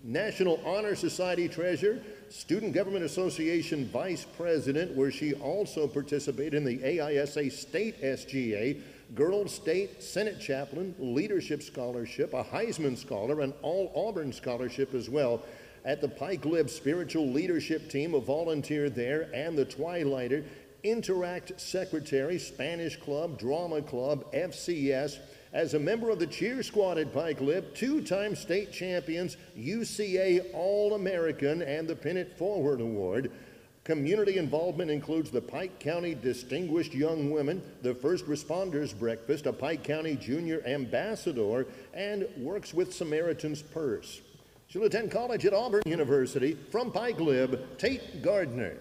[SPEAKER 7] National Honor Society treasurer, Student Government Association vice president, where she also participated in the AISA State SGA, Girls State Senate Chaplain, Leadership Scholarship, a Heisman Scholar, an All-Auburn Scholarship as well. At the Pike Lib Spiritual Leadership Team, a volunteer there, and the Twilighter, Interact Secretary, Spanish Club, Drama Club, FCS. As a member of the cheer squad at Pike Lib, two-time state champions, UCA All-American, and the Pin It Forward Award. Community involvement includes the Pike County Distinguished Young Women, the First Responders Breakfast, a Pike County Junior Ambassador, and works with Samaritan's Purse. She'll attend college at Auburn University. From Pike Lib, Tate Gardner.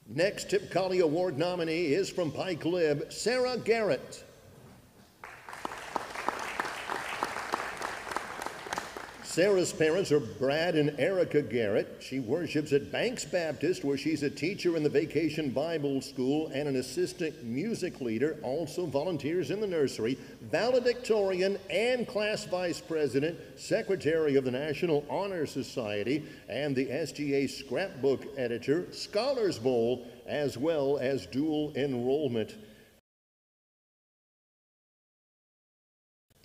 [SPEAKER 7] Next Tip Colley Award nominee is from Pike Lib, Sarah Garrett. Sarah's parents are Brad and Erica Garrett. She worships at Banks Baptist, where she's a teacher in the Vacation Bible School and an assistant music leader, also volunteers in the nursery, valedictorian and class vice president, secretary of the National Honor Society, and the SGA scrapbook editor, Scholars Bowl, as well as dual enrollment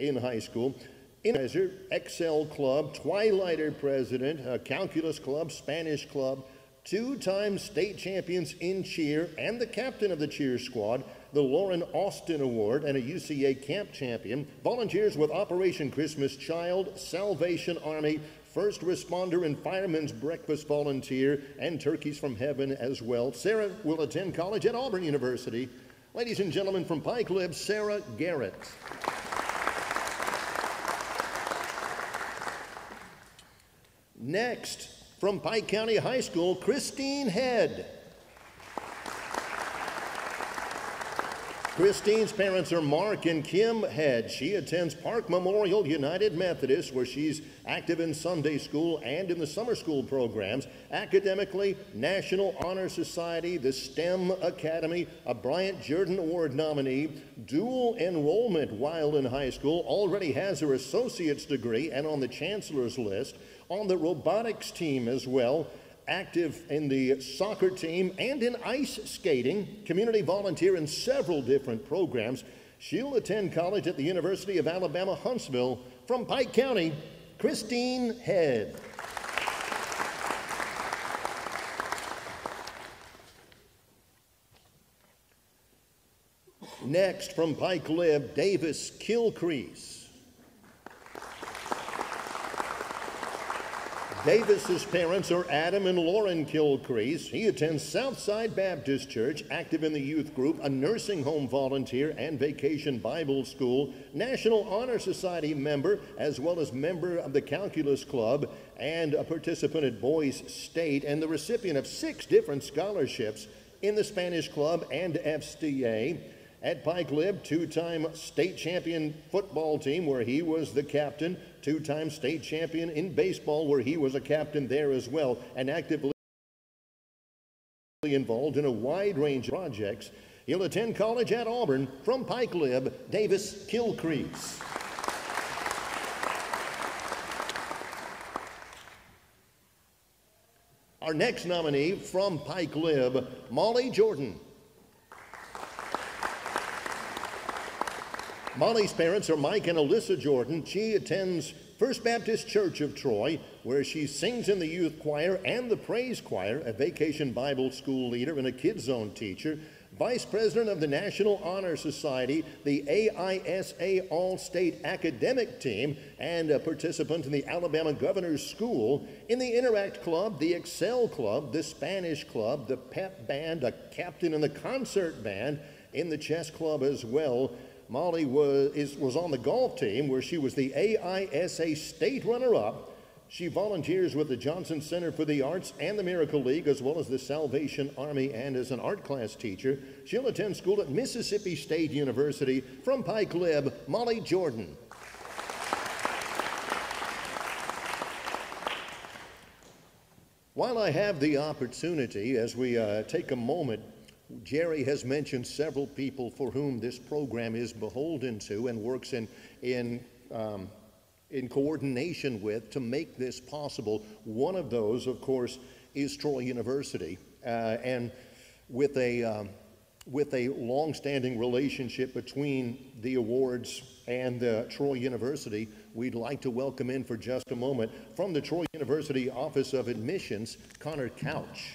[SPEAKER 7] in high school. Treasurer, Excel Club, Twilighter President, Calculus Club, Spanish Club, two-time state champions in cheer, and the captain of the cheer squad, the Lauren Austin Award, and a UCA camp champion. Volunteers with Operation Christmas Child, Salvation Army, First Responder and Fireman's Breakfast volunteer, and Turkeys from Heaven as well. Sarah will attend college at Auburn University. Ladies and gentlemen, from Pike Lib, Sarah Garrett. Next, from Pike County High School, Christine Head. Christine's parents are Mark and Kim Head. She attends Park Memorial United Methodist, where she's active in Sunday school and in the summer school programs. Academically, National Honor Society, the STEM Academy, a Bryant Jordan Award nominee, dual enrollment while in high school, already has her associate's degree and on the chancellor's list. On the robotics team as well, active in the soccer team and in ice skating, community volunteer in several different programs. She'll attend college at the University of Alabama, Huntsville. From Pike County, Christine Head. Next, from Pike Lib, Davis Kilcrease. Davis's parents are Adam and Lauren Kilcrease. He attends Southside Baptist Church, active in the youth group, a nursing home volunteer and Vacation Bible School, National Honor Society member, as well as member of the Calculus Club, and a participant at Boys State, and the recipient of 6 different scholarships in the Spanish Club and FCA. At Pike Lib, 2-time state champion football team, where he was the captain, 2-time state champion in baseball, where he was a captain there as well, and actively involved in a wide range of projects. He'll attend college at Auburn. From Pike Lib, Davis Kilcrease. Our next nominee from Pike Lib, Molly Jordan. Molly's parents are Mike and Alyssa Jordan. She attends First Baptist Church of Troy, where she sings in the youth choir and the praise choir, a vacation Bible school leader and a Kids Zone teacher, vice president of the National Honor Society, the AISA All-State Academic Team, and a participant in the Alabama Governor's School, in the Interact Club, the Excel Club, the Spanish Club, the Pep Band, a captain in the concert band, in the chess club as well. Molly was on the golf team, where she was the AISA state runner-up. She volunteers with the Johnson Center for the Arts and the Miracle League, as well as the Salvation Army, and as an art class teacher. She'll attend school at Mississippi State University. From Pike Lib, Molly Jordan. While I have the opportunity, as we take a moment, Jerry has mentioned several people for whom this program is beholden to and works in coordination with to make this possible. One of those, of course, is Troy University, and with a long-standing relationship between the awards and Troy University, we'd like to welcome in for just a moment from the Troy University Office of Admissions, Connor Couch.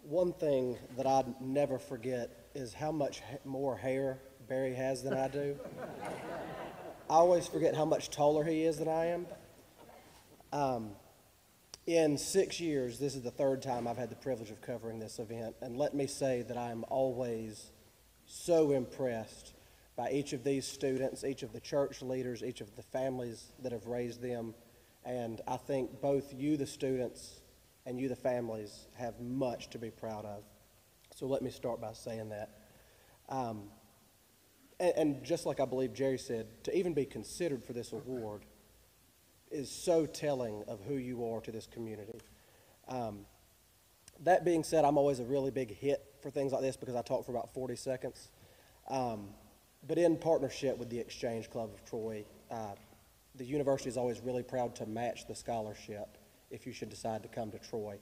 [SPEAKER 8] One thing that I'd never forget is how much more hair Barry has than I do. I always forget how much taller he is than I am. In 6 years, this is the third time I've had the privilege of covering this event, and let me say that I'm always so impressed by each of these students, each of the church leaders, each of the families that have raised them, and I think both you, the students, and you, the families, have much to be proud of. So let me start by saying that. And just like I believe Jerry said, to even be considered for this award is so telling of who you are to this community. That being said, I'm always a really big hit for things like this because I talk for about 40 seconds. But in partnership with the Exchange Club of Troy, the university is always really proud to match the scholarship if you should decide to come to Troy.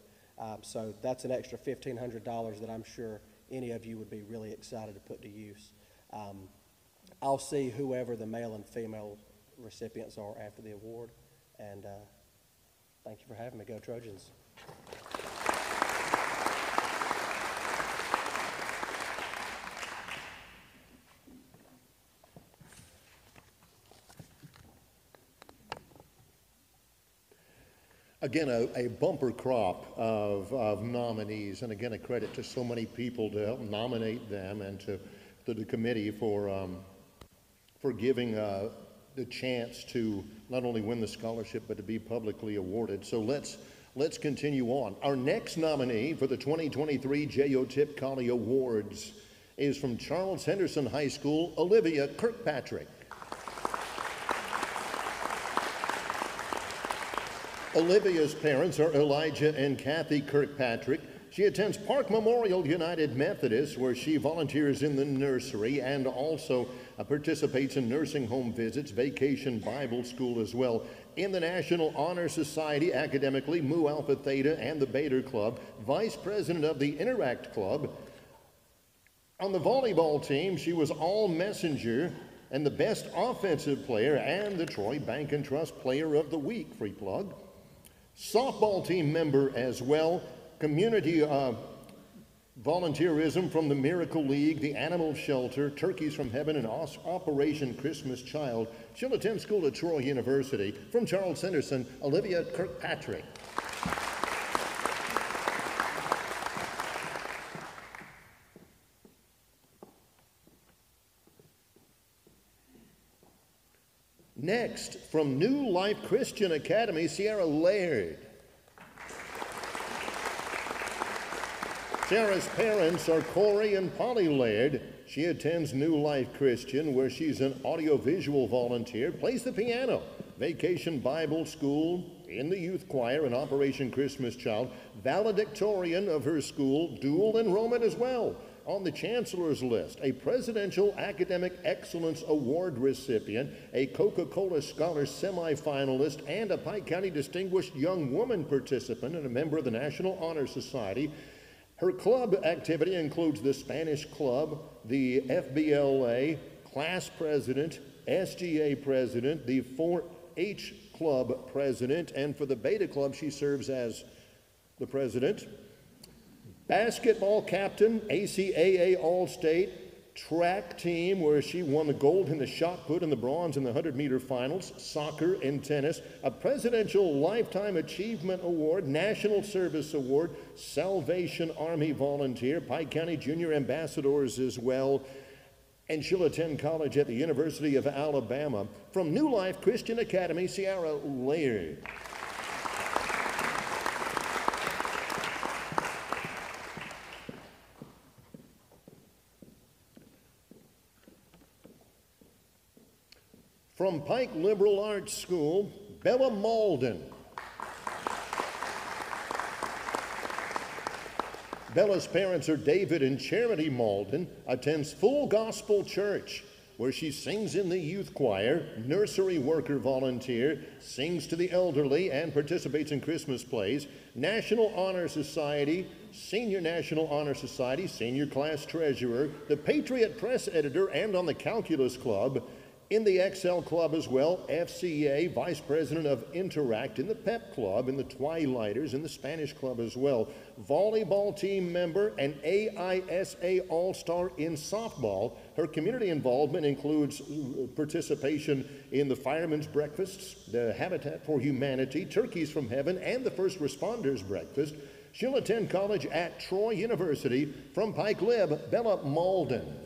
[SPEAKER 8] So that's an extra $1,500 that I'm sure any of you would be really excited to put to use. I'll see whoever the male and female recipients are after the award, and thank you for having me. Go Trojans.
[SPEAKER 7] Again, a bumper crop of nominees, and again, a credit to so many people to help nominate them, and to the committee for giving the chance to not only win the scholarship, but to be publicly awarded. So let's continue on. Our next nominee for the 2023 J.O. Tip Colley Awards is from Charles Henderson High School, Olivia Kirkpatrick. Olivia's parents are Elijah and Kathy Kirkpatrick. She attends Park Memorial United Methodist, where she volunteers in the nursery and also participates in nursing home visits, vacation Bible school as well. In the National Honor Society academically, Mu Alpha Theta and the Bader Club, vice president of the Interact Club. On the volleyball team, she was all messenger and the best offensive player and the Troy Bank and Trust Player of the Week, free plug. Softball team member as well, community volunteerism from the Miracle League, the Animal Shelter, Turkeys from Heaven, and Operation Christmas Child. She'll attend school at Troy University. From Charles Henderson, Olivia Kirkpatrick. Next, from New Life Christian Academy, Sierra Laird. Sarah's parents are Corey and Polly Laird. She attends New Life Christian, where she's an audiovisual volunteer, plays the piano, Vacation Bible School, in the youth choir, and Operation Christmas Child, valedictorian of her school, dual enrollment as well. on the Chancellor's List, a Presidential Academic Excellence Award recipient, a Coca-Cola Scholar semifinalist, and a Pike County Distinguished Young Woman participant and a member of the National Honor Society. Her club activity includes the Spanish Club, the FBLA, class president, SGA president, the 4-H Club president, and for the Beta Club, she serves as the president. Basketball captain, ACAA All-State, track team where she won the gold in the shot put and the bronze in the 100-meter finals, soccer and tennis, a Presidential Lifetime Achievement Award, National Service Award, Salvation Army volunteer, Pike County Junior Ambassadors as well, and she'll attend college at the University of Alabama. From New Life Christian Academy, Sierra Laird. From Pike Liberal Arts School, Bella Malden. Bella's parents are David and Charity Malden, attends Full Gospel Church, where she sings in the youth choir, nursery worker volunteer, sings to the elderly, and participates in Christmas plays, National Honor Society, Senior National Honor Society, senior class treasurer, the Patriot Press editor, and on the Calculus Club, in the Excel Club as well, FCA, Vice President of Interact, in the Pep Club, in the Twilighters, in the Spanish Club as well, volleyball team member, and AISA All-Star in softball. Her community involvement includes participation in the Firemen's Breakfasts, the Habitat for Humanity, Turkeys from Heaven, and the First Responders Breakfast. She'll attend college at Troy University. From Pike Lib, Bella Malden.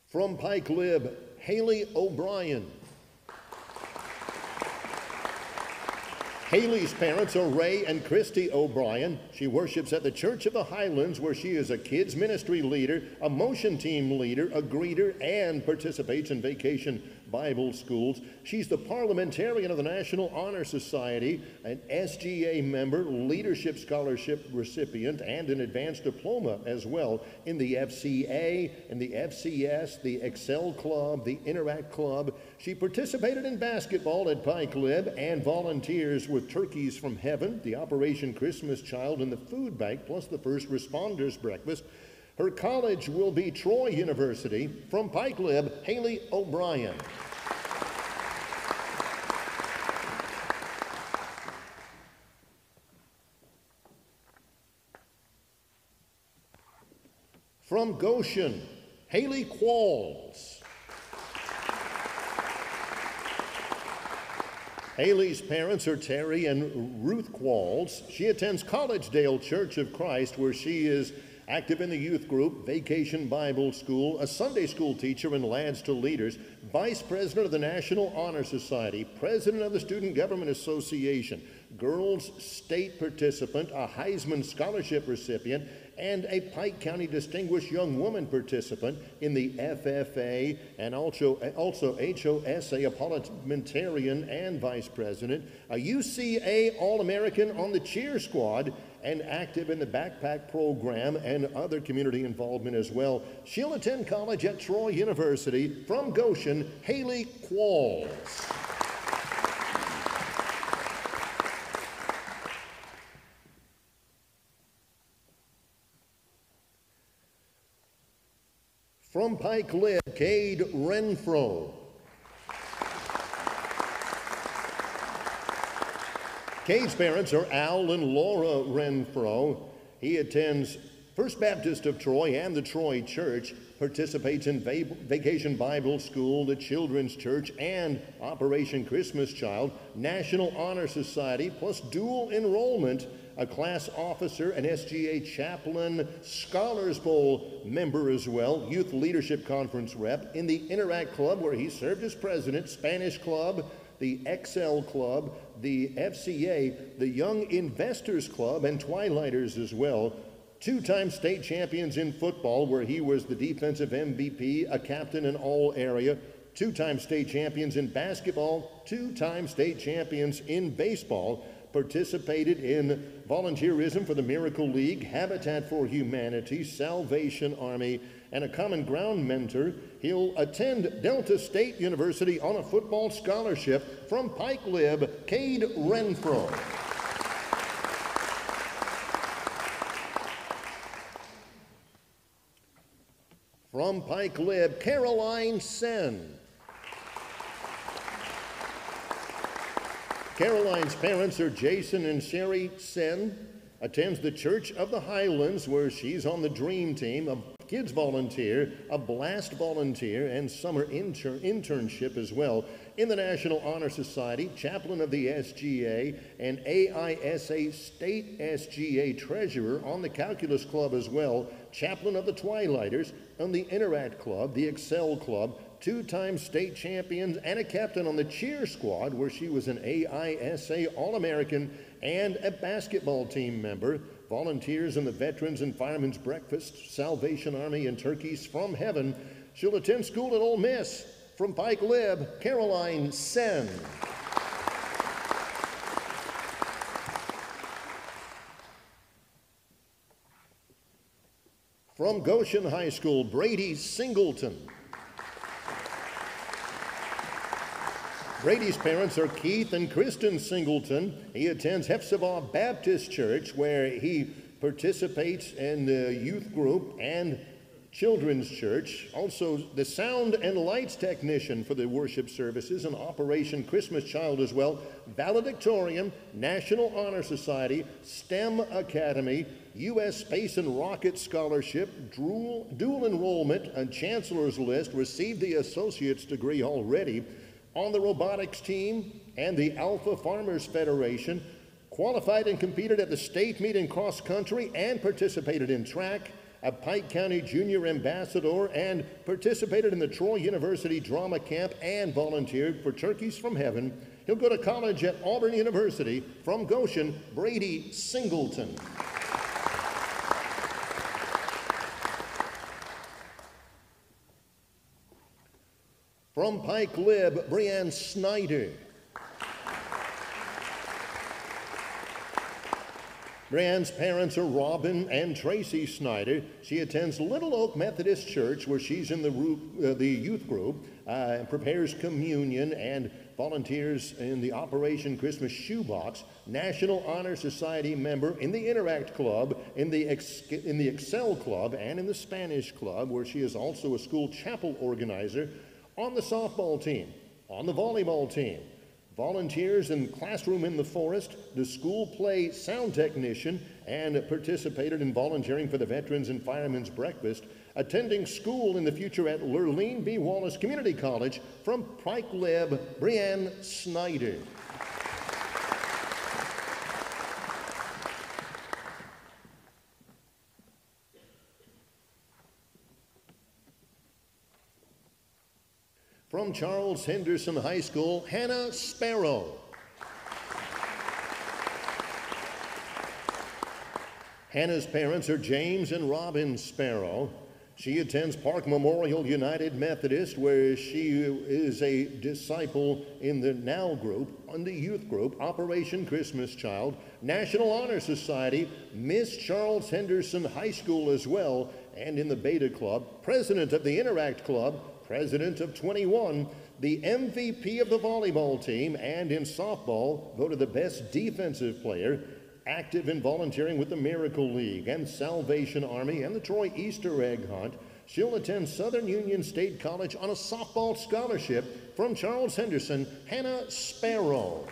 [SPEAKER 7] From Pike Lib, Haley O'Brien. Haley's parents are Ray and Christy O'Brien. She worships at the Church of the Highlands, where she is a kids ministry leader, a motion team leader, a greeter, and participates in Vacation Bible Schools. She's the parliamentarian of the National Honor Society, an SGA member, leadership scholarship recipient, and an advanced diploma as well in the FCA, in the FCS, the Excel Club, the Interact Club. She participated in basketball at Pike Lib and volunteers with Turkeys from Heaven, the Operation Christmas Child, and the Food Bank, plus the First Responders Breakfast. Her college will be Troy University. From Pike Lib, Haley O'Brien. From Goshen, Haley Qualls. Haley's parents are Terry and Ruth Qualls. She attends Collegedale Church of Christ, where she is active in the youth group, Vacation Bible School, a Sunday school teacher and Lads to Leaders, Vice President of the National Honor Society, President of the Student Government Association, Girls State participant, a Heisman Scholarship recipient, and a Pike County Distinguished Young Woman participant in the FFA, and also HOSA, a parliamentarian and vice president, a UCA All-American on the cheer squad, and active in the backpack program and other community involvement as well. She'll attend college at Troy University. From Goshen, Haley Qualls. From Pike Lib, Cade Renfro. Cade's parents are Al and Laura Renfro. He attends First Baptist of Troy and the Troy Church, participates in Vacation Bible School, the Children's Church, and Operation Christmas Child, National Honor Society, plus dual enrollment, a class officer, an SGA chaplain, Scholars Bowl member as well, Youth Leadership Conference rep, in the Interact Club, where he served as president, Spanish Club, the Excel Club, the FCA, the Young Investors Club, and Twilighters as well. Two-time state champions in football, where he was the defensive MVP, a captain in all area. two-time state champions in basketball, two-time state champions in baseball, participated in volunteerism for the Miracle League, Habitat for Humanity, Salvation Army, and a Common Ground mentor. He'll attend Delta State University on a football scholarship. From Pike Lib, Cade Renfro. From Pike Lib, Caroline Sen. Caroline's parents are Jason and Sherry Sen. Attends the Church of the Highlands, where she's on the Dream Team, a Kids volunteer, a Blast volunteer, and summer internship as well. In the National Honor Society, chaplain of the SGA, and AISA State SGA treasurer, on the Calculus Club as well, chaplain of the Twilighters, on the Interact Club, the Excel Club, two-time state champions, and a captain on the cheer squad, where she was an AISA All-American and a basketball team member. Volunteers in the Veterans and Firemen's Breakfast, Salvation Army, and Turkeys from Heaven. She'll attend school at Ole Miss. From Pike Lib, Caroline Sen. From Goshen High School, Brady Singleton. Brady's parents are Keith and Kristen Singleton. He attends Hephzibah Baptist Church, where he participates in the youth group and children's church. Also, the sound and lights technician for the worship services, and Operation Christmas Child as well. Valedictorian, National Honor Society, STEM Academy, U.S. Space and Rocket Scholarship, dual enrollment, and Chancellor's List, received the associate's degree already. On the robotics team and the Alpha Farmers Federation, qualified and competed at the state meet in cross country and participated in track, a Pike County Junior Ambassador, and participated in the Troy University Drama Camp and volunteered for Turkeys from Heaven. He'll go to college at Auburn University. From Goshen, Brady Singleton. From Pike Lib, Brianne Snyder. Brianne's parents are Robin and Tracy Snyder. She attends Little Oak Methodist Church, where she's in the youth group, prepares communion, and volunteers in the Operation Christmas Shoebox. National Honor Society member in the Interact Club, in the Excel Club, and in the Spanish Club, where she is also a school chapel organizer. On the softball team, on the volleyball team, volunteers in Classroom in the Forest, the school play sound technician, and participated in volunteering for the Veterans and Firemen's Breakfast, attending school in the future at Lurleen B. Wallace Community College. From Pike Lib, Brianne Snyder. From Charles Henderson High School, Hannah Sparrow. Hannah's parents are James and Robin Sparrow. She attends Park Memorial United Methodist, where she is a disciple in the Now group, on the youth group, Operation Christmas Child, National Honor Society, Miss Charles Henderson High School as well, and in the Beta Club, president of the Interact Club, president of 21, the MVP of the volleyball team, and in softball, voted the best defensive player, active in volunteering with the Miracle League and Salvation Army and the Troy Easter Egg Hunt. She'll attend Southern Union State College on a softball scholarship. From Charles Henderson, Hannah Sparrow.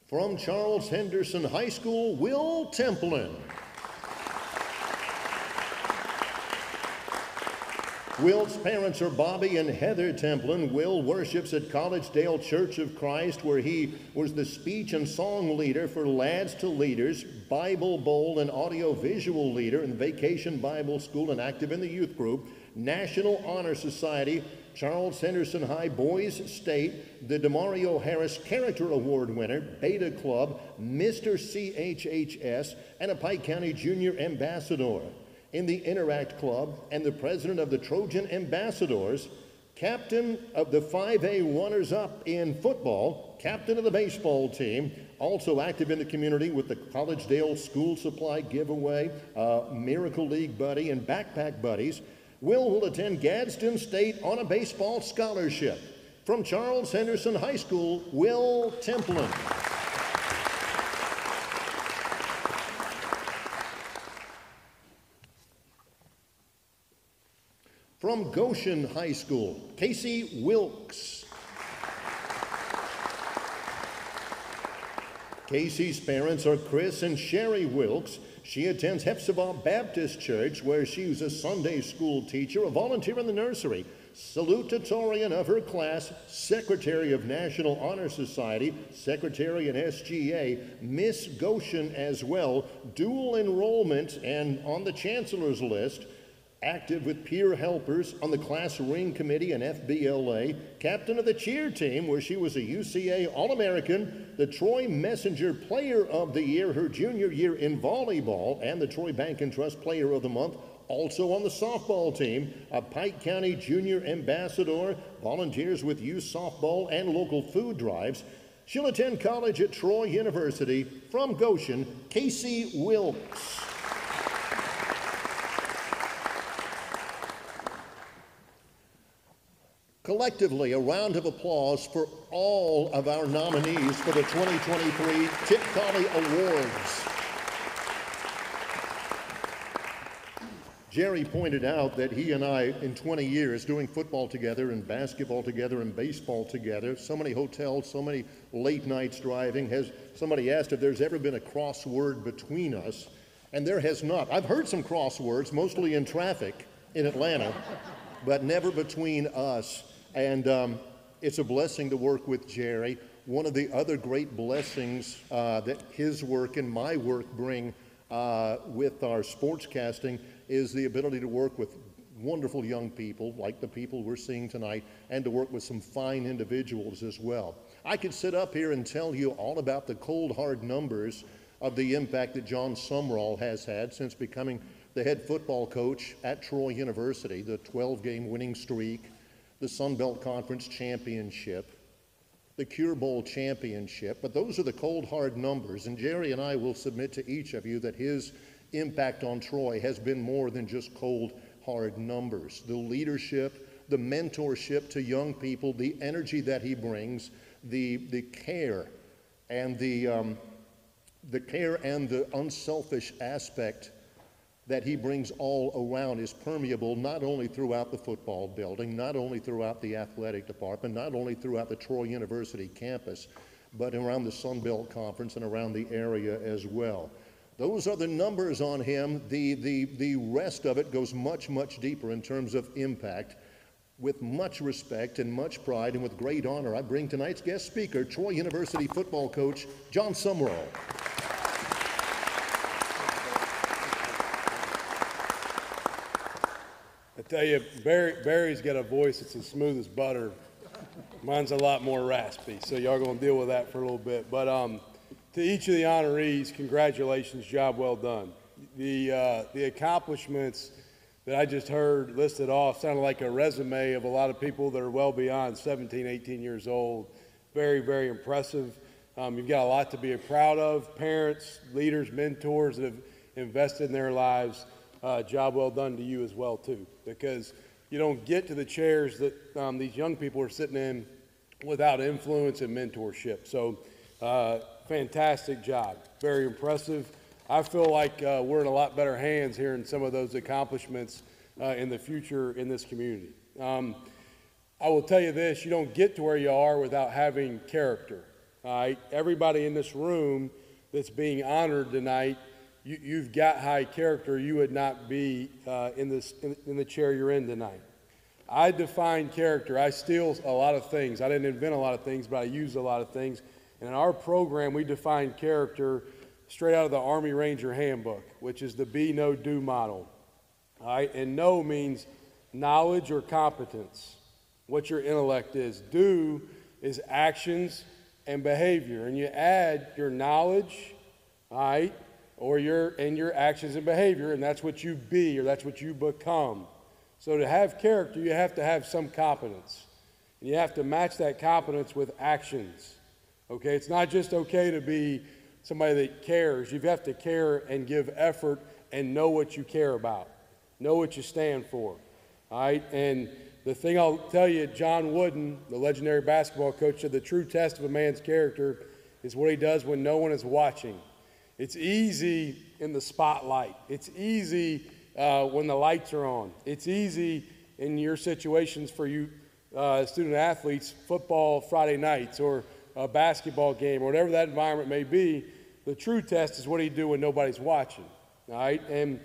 [SPEAKER 7] From Charles Henderson High School, Will Templin. Will's parents are Bobby and Heather Templin. Will worships at Collegedale Church of Christ, where he was the speech and song leader for Lads to Leaders, Bible Bowl and audio-visual leader in the Vacation Bible School, and active in the youth group. National Honor Society, Charles Henderson High Boys State, the DeMario Harris Character Award winner, Beta Club, Mr. CHHS, and a Pike County Junior Ambassador. In the Interact Club, and the president of the Trojan Ambassadors, captain of the 5A runners-up in football, captain of the baseball team, also active in the community with the Collegedale School Supply Giveaway, Miracle League Buddy, and Backpack Buddies. Will attend Gadsden State on a baseball scholarship. From Charles Henderson High School, Will Templin. From Goshen High School, Casey Wilkes. Casey's parents are Chris and Sherry Wilkes. She attends Hepzibah Baptist Church, where she was a Sunday school teacher, a volunteer in the nursery, salutatorian of her class, secretary of National Honor Society, secretary in SGA, Miss Goshen as well, dual enrollment and on the chancellor's list, active with peer helpers on the class ring committee and FBLA, captain of the cheer team where she was a UCA All-American, the Troy Messenger Player of the Year her junior year in volleyball, and the Troy Bank and Trust Player of the Month, also on the softball team, a Pike County Junior Ambassador, volunteers with youth softball and local food drives. She'll attend college at Troy University. From Goshen, Casey Wilkes. Collectively, a round of applause for all of our nominees for the 2023 Tip Colley Awards. Jerry pointed out that he and I, in 20 years, doing football together and basketball together and baseball together, so many hotels, so many late nights driving, has somebody asked if there's ever been a crossword between us, and there has not. I've heard some crosswords, mostly in traffic in Atlanta, but never between us. And it's a blessing to work with Jerry. One of the other great blessings that his work and my work bring with our sportscasting is the ability to work with wonderful young people, like the people we're seeing tonight, and to work with some fine individuals as well. I could sit up here and tell you all about the cold, hard numbers of the impact that John Sumrall has had since becoming the head football coach at Troy University, the 12-game winning streak, the Sun Belt Conference Championship, the Cure Bowl Championship, but those are the cold, hard numbers, and Jerry and I will submit to each of you that his impact on Troy has been more than just cold, hard numbers. The leadership, the mentorship to young people, the energy that he brings, the care, and the unselfish aspect that he brings all around is permeable not only throughout the football building, not only throughout the athletic department, not only throughout the Troy University campus, but around the Sun Belt Conference and around the area as well. Those are the numbers on him. The rest of it goes much, much deeper in terms of impact. With much respect and much pride and with great honor, I bring tonight's guest speaker, Troy University football coach, John Sumrall.
[SPEAKER 4] I tell you, Barry's got a voice that's as smooth as butter. Mine's a lot more raspy, so y'all gonna deal with that for a little bit. But to each of the honorees, congratulations, job well done. The accomplishments that I just heard listed off sounded like a resume of a lot of people that are well beyond 17, 18 years old. Very, very impressive. You've got a lot to be proud of. Parents, leaders, mentors that have invested in their lives. Job well done to you as well, too, because you don't get to the chairs that these young people are sitting in without influence and mentorship. So fantastic job. Very impressive. I feel like we're in a lot better hands here in some of those accomplishments in the future in this community. I will tell you this, you don't get to where you are without having character. All right? Everybody in this room that's being honored tonight, you've got high character. You would not be in the chair you're in tonight. I define character. I steal a lot of things. I didn't invent a lot of things, but I use a lot of things. And in our program, we define character straight out of the Army Ranger Handbook, which is the be, know, do model. All right? And know means knowledge or competence, what your intellect is. Do is actions and behavior. And you add your knowledge, all right, or your actions and behavior, and that's what you be or that's what you become. So to have character, you have to have some competence. And you have to match that competence with actions. Okay, it's not just okay to be somebody that cares. You have to care and give effort and know what you care about. Know what you stand for. All right, and the thing I'll tell you, John Wooden, the legendary basketball coach, said the true test of a man's character is what he does when no one is watching. It's easy in the spotlight. It's easy when the lights are on. It's easy in your situations for you student athletes, football Friday nights or a basketball game or whatever that environment may be. The true test is what do you do when nobody's watching, all right? And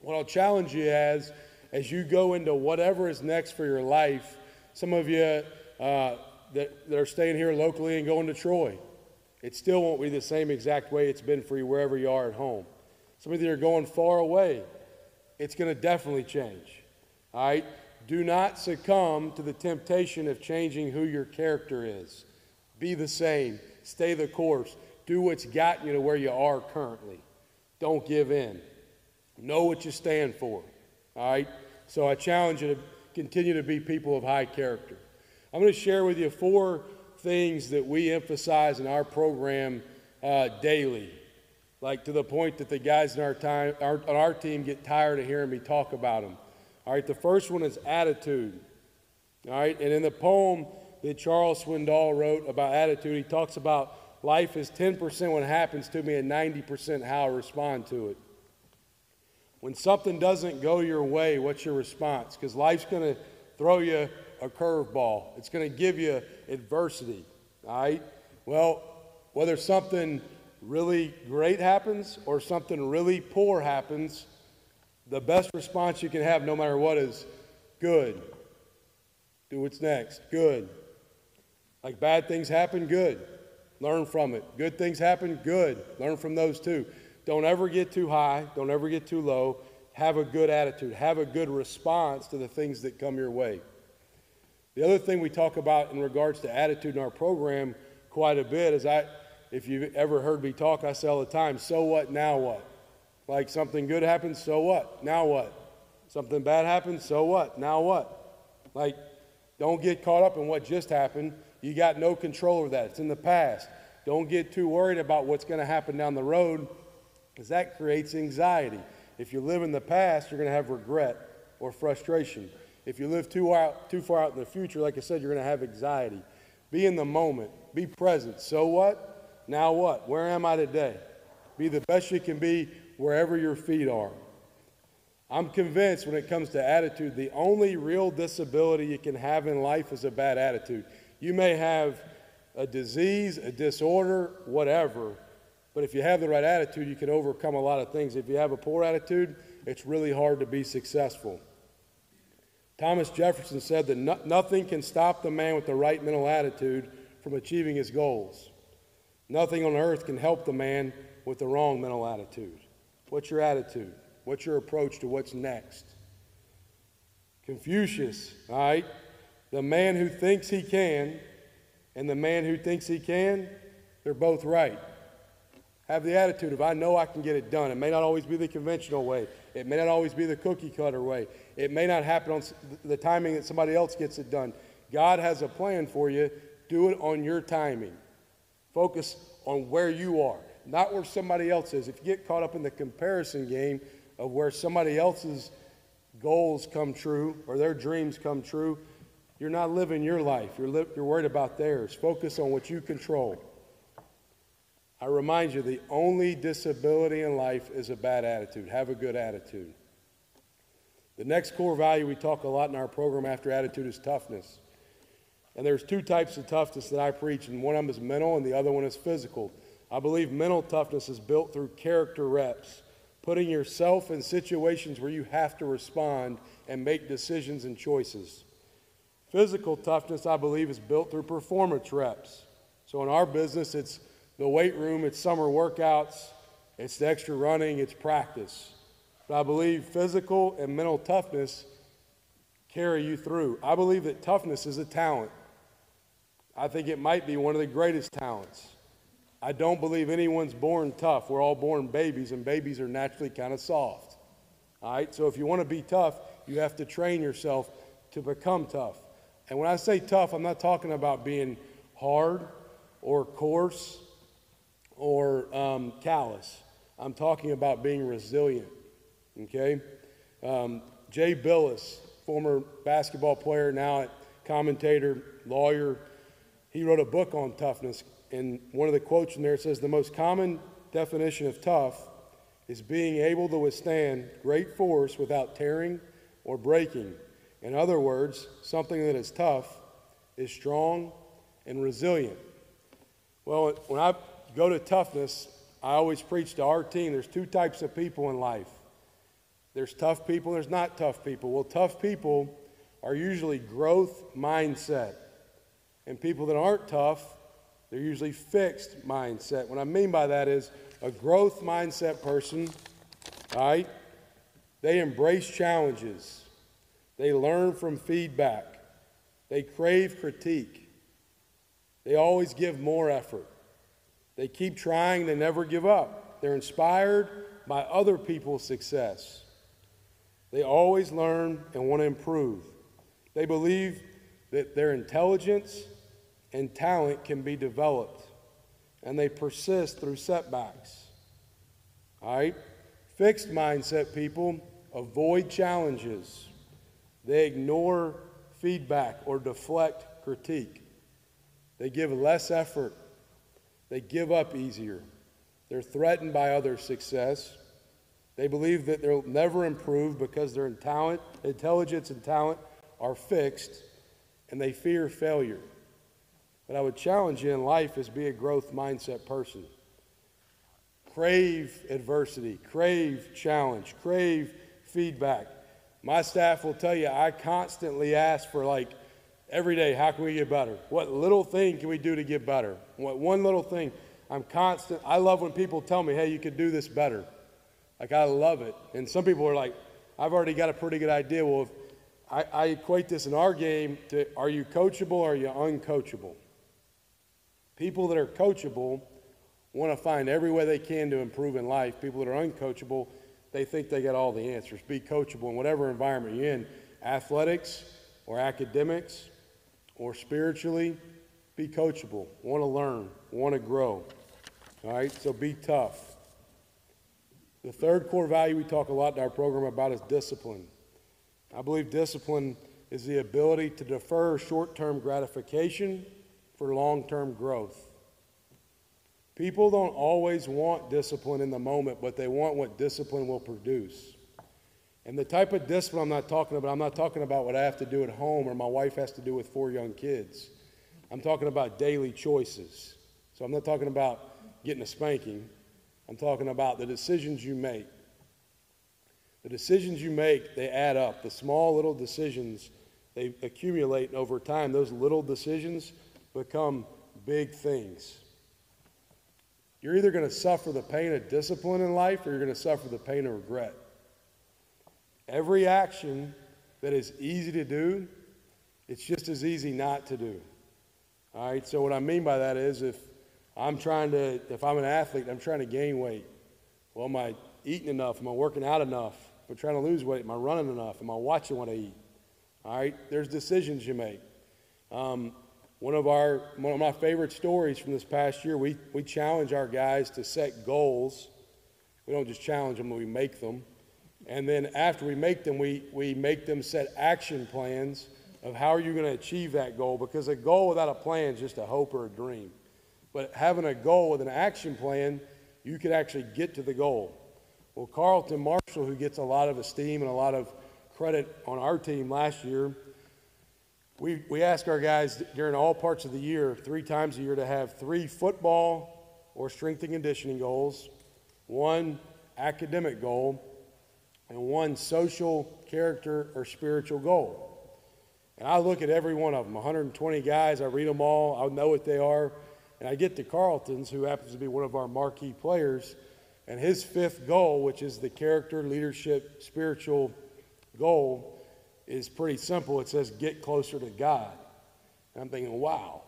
[SPEAKER 4] what I'll challenge you as you go into whatever is next for your life, some of you that are staying here locally and going to Troy, it still won't be the same exact way it's been for you wherever you are at home. Some of you are going far away. It's going to definitely change, all right? Do not succumb to the temptation of changing who your character is. Be the same. Stay the course. Do what's gotten you to where you are currently. Don't give in. Know what you stand for, all right? So I challenge you to continue to be people of high character. I'm going to share with you 4 things that we emphasize in our program daily, like to the point that the guys on our team get tired of hearing me talk about them. All right, the first one is attitude. All right, and in the poem that Charles Swindoll wrote about attitude, he talks about life is 10% what happens to me and 90% how I respond to it. When something doesn't go your way, what's your response? Because life's going to throw you a curveball. It's going to give you adversity, all right? Well, whether something really great happens or something really poor happens, the best response you can have no matter what is good. Do what's next. Good. Like bad things happen, good. Learn from it. Good things happen, good. Learn from those too. Don't ever get too high. Don't ever get too low. Have a good attitude. Have a good response to the things that come your way. The other thing we talk about in regards to attitude in our program quite a bit is if you've ever heard me talk, I say all the time, so what, now what? Like something good happens, so what? Now what? Something bad happens, so what? Now what? Like, don't get caught up in what just happened. You got no control over that. It's in the past. Don't get too worried about what's going to happen down the road because that creates anxiety. If you live in the past, you're going to have regret or frustration. If you live too far out in the future, like I said, you're going to have anxiety. Be in the moment. Be present. So what? Now what? Where am I today? Be the best you can be wherever your feet are. I'm convinced when it comes to attitude, the only real disability you can have in life is a bad attitude. You may have a disease, a disorder, whatever, but if you have the right attitude, you can overcome a lot of things. If you have a poor attitude, it's really hard to be successful. Thomas Jefferson said that nothing can stop the man with the right mental attitude from achieving his goals. Nothing on earth can help the man with the wrong mental attitude. What's your attitude? What's your approach to what's next? Confucius, all right? The man who thinks he can and the man who thinks he can, they're both right. Have the attitude of, I know I can get it done. It may not always be the conventional way. It may not always be the cookie cutter way. It may not happen on the timing that somebody else gets it done. God has a plan for you. Do it on your timing. Focus on where you are, not where somebody else is. If you get caught up in the comparison game of where somebody else's goals come true or their dreams come true, you're not living your life. You're worried about theirs. Focus on what you control. I remind you, the only disability in life is a bad attitude. Have a good attitude. The next core value we talk a lot in our program after attitude is toughness. And there's 2 types of toughness that I preach, and one of them is mental and the other one is physical. I believe mental toughness is built through character reps, putting yourself in situations where you have to respond and make decisions and choices. Physical toughness, I believe, is built through performance reps. So in our business, it's the weight room, it's summer workouts, it's the extra running, it's practice. But I believe physical and mental toughness carry you through. I believe that toughness is a talent. I think it might be one of the greatest talents. I don't believe anyone's born tough. We're all born babies, and babies are naturally kind of soft. All right, so if you want to be tough, you have to train yourself to become tough. And when I say tough, I'm not talking about being hard or coarse or callous. I'm talking about being resilient, okay? Jay Billis, former basketball player, now commentator, lawyer, he wrote a book on toughness, and one of the quotes in there says, the most common definition of tough is being able to withstand great force without tearing or breaking. In other words, something that is tough is strong and resilient. Well, when I go to toughness, I always preach to our team, there's two types of people in life. There's tough people, there's not tough people. Well, tough people are usually growth mindset. And people that aren't tough, they're usually fixed mindset. What I mean by that is a growth mindset person, all right, they embrace challenges. They learn from feedback. They crave critique. They always give more effort. They keep trying, they never give up. They're inspired by other people's success. They always learn and want to improve. They believe that their intelligence and talent can be developed, and they persist through setbacks. All right? Fixed mindset people avoid challenges. They ignore feedback or deflect critique. They give less effort. They give up easier. They're threatened by other success. They believe that they'll never improve because their intelligence and talent are fixed, and they fear failure. But I would challenge you in life is be a growth mindset person. Crave adversity, crave challenge, crave feedback. My staff will tell you I constantly ask for, like, every day, how can we get better? What little thing can we do to get better? What one little thing? I love when people tell me, hey, you could do this better. Like, I love it. And some people are like, I've already got a pretty good idea. Well, I equate this in our game to, are you coachable or are you uncoachable? People that are coachable want to find every way they can to improve in life. People that are uncoachable, they think they got all the answers. Be coachable in whatever environment you're in, athletics or academics or spiritually. Be coachable. Want to learn, want to grow. All right, so be tough. The third core value we talk a lot in our program about is discipline. I believe discipline is the ability to defer short-term gratification for long-term growth. People don't always want discipline in the moment, but they want what discipline will produce. And the type of discipline I'm not talking about what I have to do at home or my wife has to do with 4 young kids. I'm talking about daily choices. So I'm not talking about getting a spanking. I'm talking about the decisions you make. The decisions you make, they add up. The small little decisions, they accumulate, and over time, those little decisions become big things. You're either going to suffer the pain of discipline in life or you're going to suffer the pain of regret. Every action that is easy to do, it's just as easy not to do. All right, so what I mean by that is if I'm an athlete, I'm trying to gain weight. Well, am I eating enough? Am I working out enough? If I'm trying to lose weight, am I running enough? Am I watching what I eat? All right, there's decisions you make. One of my favorite stories from this past year, we challenge our guys to set goals. We don't just challenge them, we make them. And then after we make them, we make them set action plans of how are you going to achieve that goal, because a goal without a plan is just a hope or a dream. But having a goal with an action plan, you can actually get to the goal. Well, Carlton Marshall, who gets a lot of esteem and a lot of credit on our team last year, we ask our guys during all parts of the year, 3 times a year, to have 3 football or strength and conditioning goals, 1 academic goal, and 1 social, character, or spiritual goal. And I look at every one of them, 120 guys, I read them all, I know what they are, and I get to Carlton's, who happens to be one of our marquee players, and his 5th goal, which is the character, leadership, spiritual goal, is pretty simple. It says, get closer to God. And I'm thinking, wow,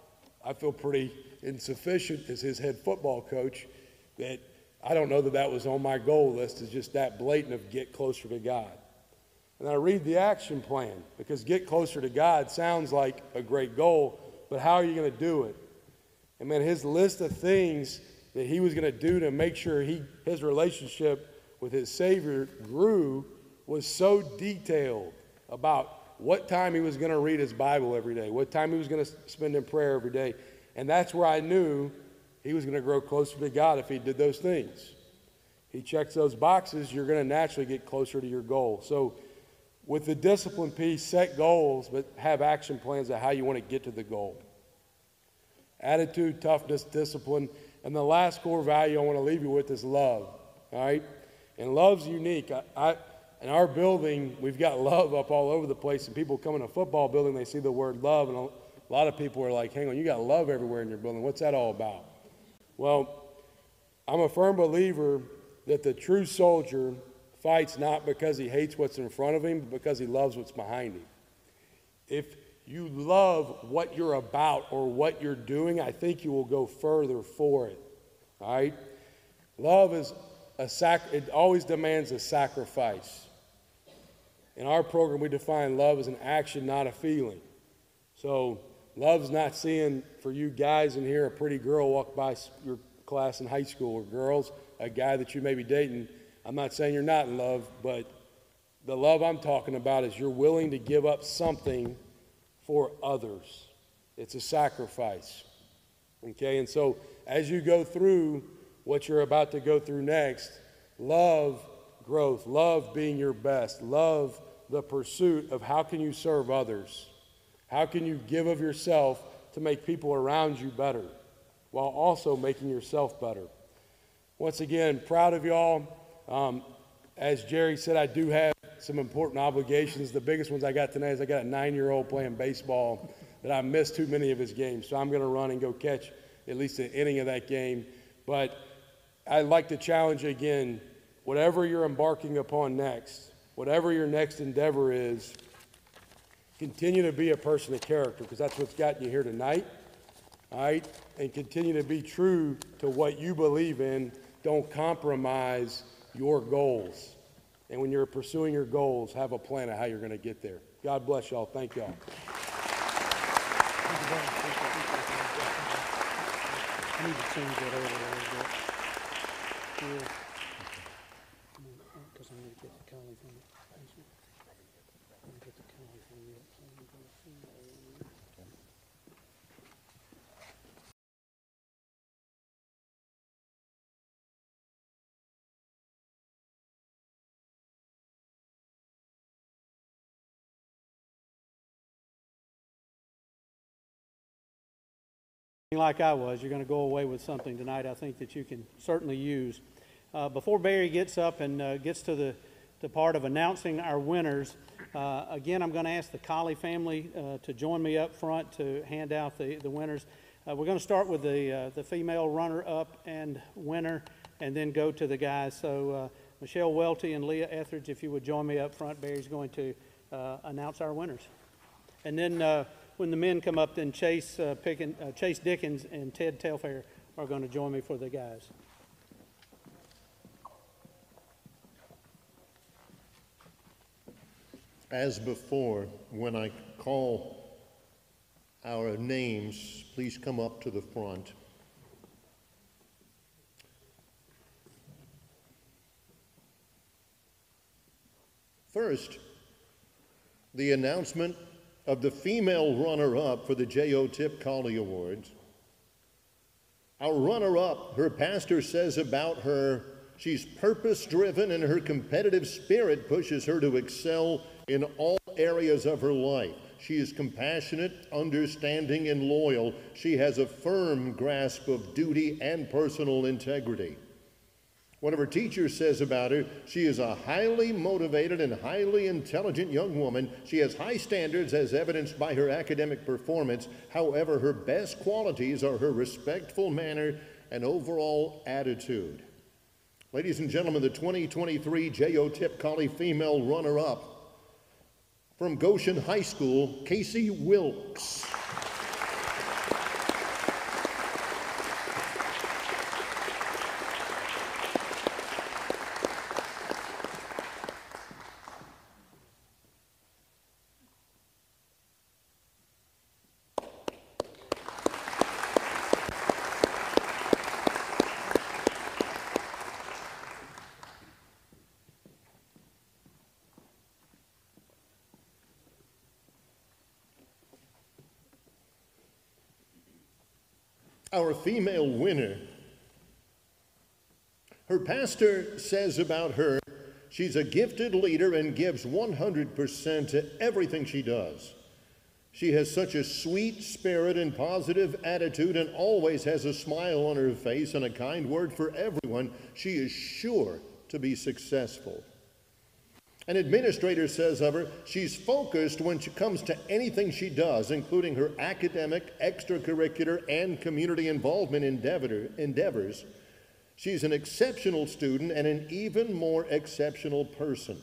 [SPEAKER 4] I feel pretty insufficient as his head football coach that I don't know that that was on my goal list, is just that blatant of get closer to God. And I read the action plan, because get closer to God sounds like a great goal, but how are you going to do it? And man, his list of things that he was going to do to make sure his relationship with his Savior grew was so detailed about what time he was going to read his Bible every day, what time he was going to spend in prayer every day. And that's where I knew he was going to grow closer to God if he did those things. He checks those boxes, you're going to naturally get closer to your goal. So with the discipline piece, set goals, but have action plans of how you want to get to the goal. Attitude, toughness, discipline. And the last core value I want to leave you with is love, all right? And love's unique. In our building, we've got love up all over the place, and people come in a football building, they see the word love, and a lot of people are like, hang on, you got love everywhere in your building. What's that all about? Well, I'm a firm believer that the true soldier fights not because he hates what's in front of him, but because he loves what's behind him. If you love what you're about or what you're doing, I think you will go further for it, all right? Love is it always demands a sacrifice. In our program, we define love as an action, not a feeling. So love's not seeing, for you guys in here, a pretty girl walk by your class in high school, or girls, a guy that you may be dating. I'm not saying you're not in love, but the love I'm talking about is you're willing to give up something for others. It's a sacrifice, okay? And so as you go through what you're about to go through next, love growth, love being your best, love the pursuit of how can you serve others, how can you give of yourself to make people around you better while also making yourself better. Once again, proud of y'all. As Jerry said, I do have some important obligations. The biggest ones I got tonight is I got a 9-year-old playing baseball that I missed too many of his games, so I'm going to run and go catch at least an inning of that game. But I'd like to challenge you again, whatever you're embarking upon next, whatever your next endeavor is, continue to be a person of character, because that's what's gotten you here tonight, all right? And continue to be true to what you believe in. Don't compromise your goals. And when you're pursuing your goals, have a plan of how you're going to get there. God bless y'all. Thank y'all.
[SPEAKER 2] I need to change that over a little bit. Here. Because I need to get the Colley from it. I need to get the Colley from it. So I'm going to see that. Like I was, you're going to go away with something tonight I think that you can certainly use. Before Barry gets up and gets to the part of announcing our winners, again, I'm going to ask the Colley family to join me up front to hand out the winners. We're going to start with the female runner-up and winner, and then go to the guys. So Michelle Welty and Leah Etheridge, if you would join me up front, Barry's going to announce our winners. And then when the men come up, then Chase Dickens and Ted Telfair are going to join me for the guys.
[SPEAKER 7] As before, when I call our names, please come up to the front. First, the announcement of the female runner-up for the J.O. Tip Colley Awards. Our runner-up, her pastor says about her, she's purpose-driven and her competitive spirit pushes her to excel in all areas of her life. She is compassionate, understanding, and loyal. She has a firm grasp of duty and personal integrity. One of her teachers says about her, she is a highly motivated and highly intelligent young woman. She has high standards as evidenced by her academic performance. However, her best qualities are her respectful manner and overall attitude. Ladies and gentlemen, the 2023 J.O. Tip Colley female runner-up From Goshen High School, Casey Wilkes. Our female winner, her pastor says about her, she's a gifted leader and gives 100% to everything she does. She has such a sweet spirit and positive attitude and always has a smile on her face and a kind word for everyone. She is sure to be successful. An administrator says of her, she's focused when it comes to anything she does, including her academic, extracurricular, and community involvement endeavors. She's an exceptional student and an even more exceptional person.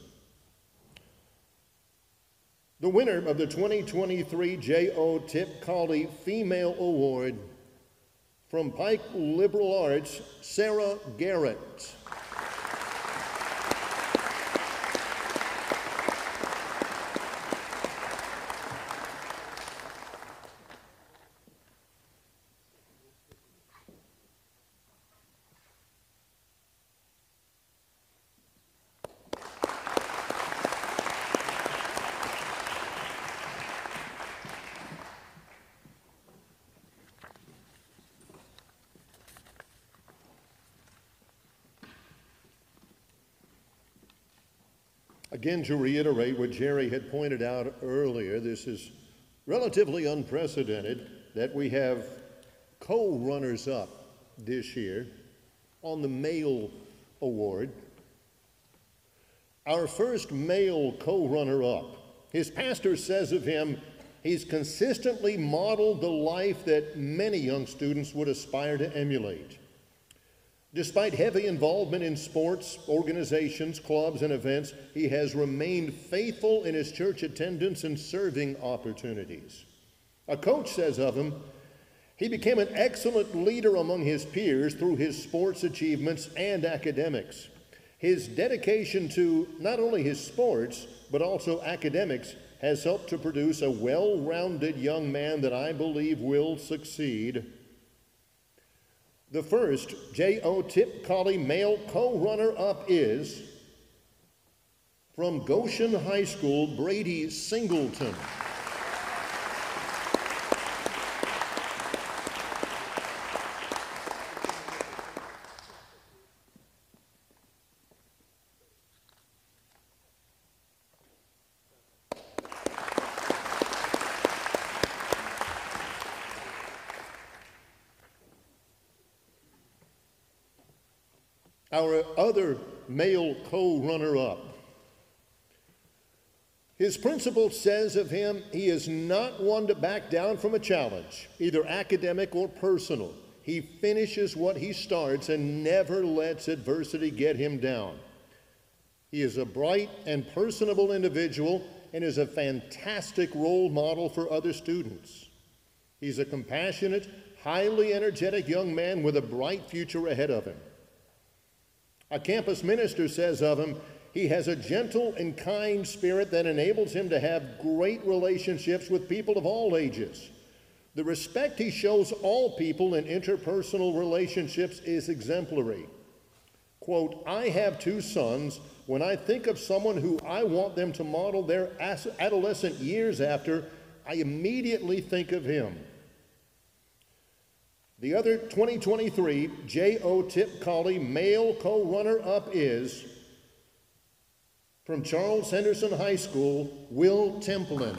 [SPEAKER 7] The winner of the 2023 J.O. Tip Colley Female Award from Pike Liberal Arts, Sarah Garrett. Again, to reiterate what Jerry had pointed out earlier, this is relatively unprecedented that we have co-runners-up this year on the male award. Our first male co-runner-up, his pastor says of him, he's consistently modeled the life that many young students would aspire to emulate. Despite heavy involvement in sports, organizations, clubs, and events, he has remained faithful in his church attendance and serving opportunities. A coach says of him, he became an excellent leader among his peers through his sports achievements and academics. His dedication to not only his sports, but also academics has helped to produce a well-rounded young man that I believe will succeed. The first J.O. Tip Colley male co-runner-up is from Goshen High School, Brady Singleton. Our other male co-runner-up. His principal says of him, he is not one to back down from a challenge, either academic or personal. He finishes what he starts and never lets adversity get him down. He is a bright and personable individual and is a fantastic role model for other students. He's a compassionate, highly energetic young man with a bright future ahead of him. A campus minister says of him, he has a gentle and kind spirit that enables him to have great relationships with people of all ages. The respect he shows all people in interpersonal relationships is exemplary. Quote, I have 2 sons. When I think of someone who I want them to model their adolescent years after, I immediately think of him. The other 2023 J.O. Tip Colley male co-runner-up is from Charles Henderson High School, Will Templin.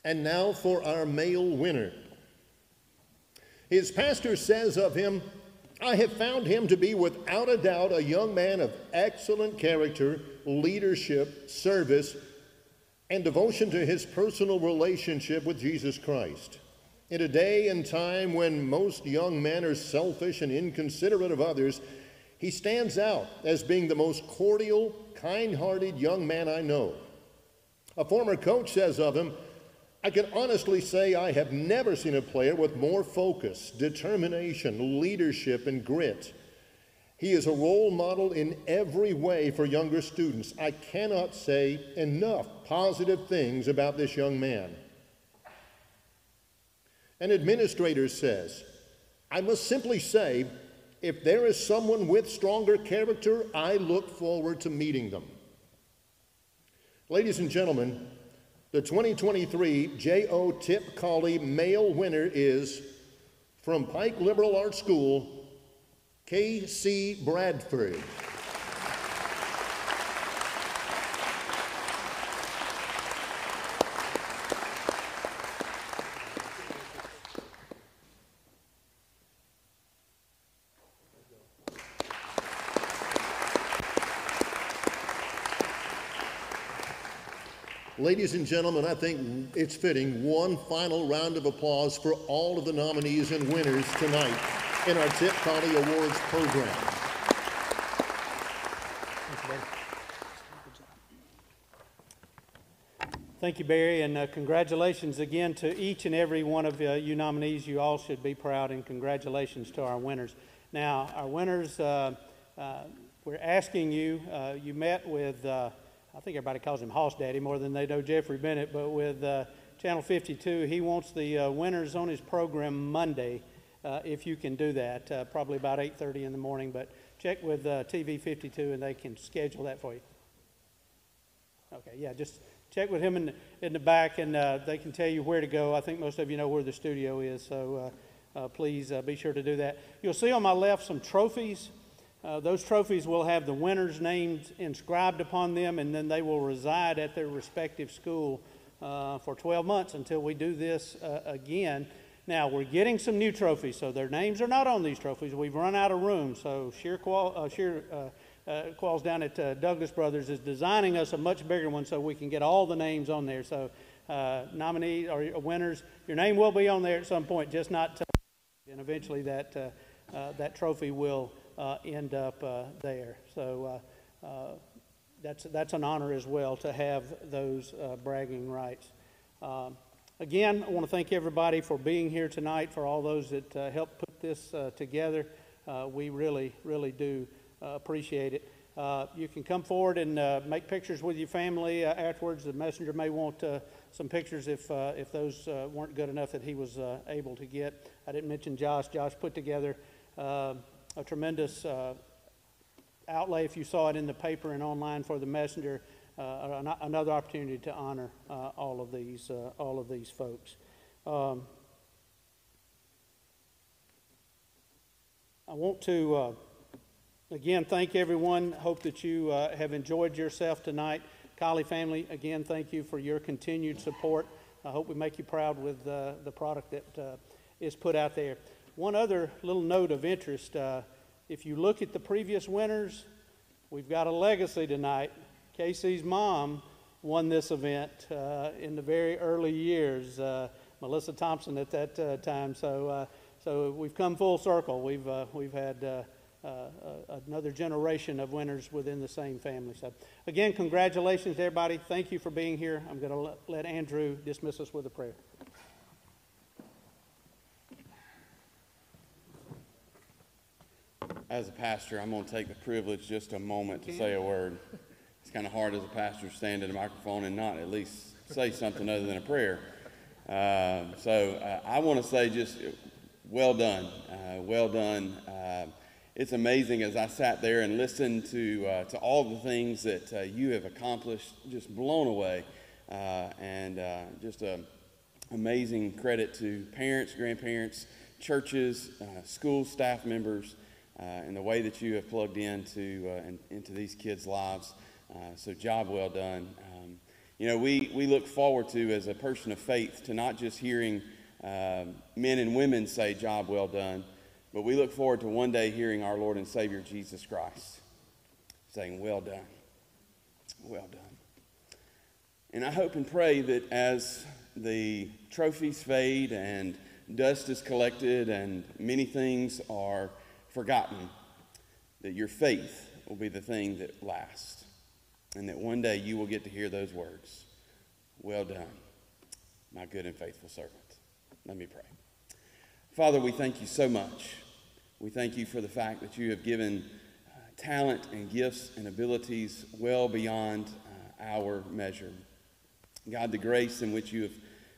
[SPEAKER 7] And now for our male winner. His pastor says of him, "I have found him to be without a doubt a young man of excellent character, leadership, service, and devotion to his personal relationship with Jesus Christ. In a day and time when most young men are selfish and inconsiderate of others, he stands out as being the most cordial, kind-hearted young man I know." A former coach says of him, "I can honestly say I have never seen a player with more focus, determination, leadership, and grit. He is a role model in every way for younger students. I cannot say enough positive things about this young man." An administrator says, "I must simply say, if there is someone with stronger character, I look forward to meeting them." Ladies and gentlemen, the 2023 J.O. Tip Colley male winner is, from Pike Liberal Arts School, K.C. Bradford. Ladies and gentlemen, I think it's fitting one final round of applause for all of the nominees and winners tonight in our Tip Colley Awards program.
[SPEAKER 2] Thank you, Barry, and congratulations again to each and every one of you nominees. You all should be proud, and congratulations to our winners. Now, our winners, we're asking you, you met with, I think everybody calls him Hoss Daddy more than they know Jeffrey Bennett, but with Channel 52, he wants the winners on his program Monday, if you can do that, probably about 8:30 in the morning, but check with TV 52 and they can schedule that for you. Okay, yeah, just check with him in the back and they can tell you where to go. I think most of you know where the studio is, so please be sure to do that. You'll see on my left some trophies. Those trophies will have the winners' names inscribed upon them, and then they will reside at their respective school for 12 months until we do this again. Now, we're getting some new trophies, so their names are not on these trophies. We've run out of room, so Qualls down at Douglas Brothers is designing us a much bigger one so we can get all the names on there. So nominees or winners, your name will be on there at some point, just not tonight, and eventually that trophy will end up there. So that's an honor as well to have those bragging rights. Again, I want to thank everybody for being here tonight, for all those that helped put this together. We really, really do appreciate it. You can come forward and make pictures with your family afterwards. The messenger may want some pictures if those weren't good enough that he was able to get. I didn't mention Josh. Josh put together a tremendous outlay, if you saw it in the paper and online, for the messenger. Another opportunity to honor all of these folks. I want to again thank everyone. Hope that you have enjoyed yourself tonight. Colley family, again, thank you for your continued support. I hope we make you proud with the product that is put out there. One other little note of interest, if you look at the previous winners, we've got a legacy tonight. Casey's mom won this event in the very early years, Melissa Thompson at that time. So we've come full circle. We've had another generation of winners within the same family. So again, congratulations to everybody. Thank you for being here. I'm going to let Andrew dismiss us with a prayer.
[SPEAKER 9] As a pastor, I'm going to take the privilege just a moment to say a word. It's kind of hard as a pastor to stand at a microphone and not at least say something other than a prayer. So I want to say just well done, well done. It's amazing as I sat there and listened to all the things that you have accomplished, just blown away, and just amazing credit to parents, grandparents, churches, school staff members, and the way that you have plugged into these kids' lives. So job well done. You know, we look forward to, as a person of faith, to not just hearing men and women say, "Job well done." But we look forward to one day hearing our Lord and Savior Jesus Christ saying, "Well done, well done." And I hope and pray that as the trophies fade and dust is collected and many things are forgotten, that your faith will be the thing that lasts. And that one day you will get to hear those words, "Well done, my good and faithful servant." Let me pray. Father, we thank you so much. We thank you for the fact that you have given talent and gifts and abilities well beyond our measure. God, the grace in which you have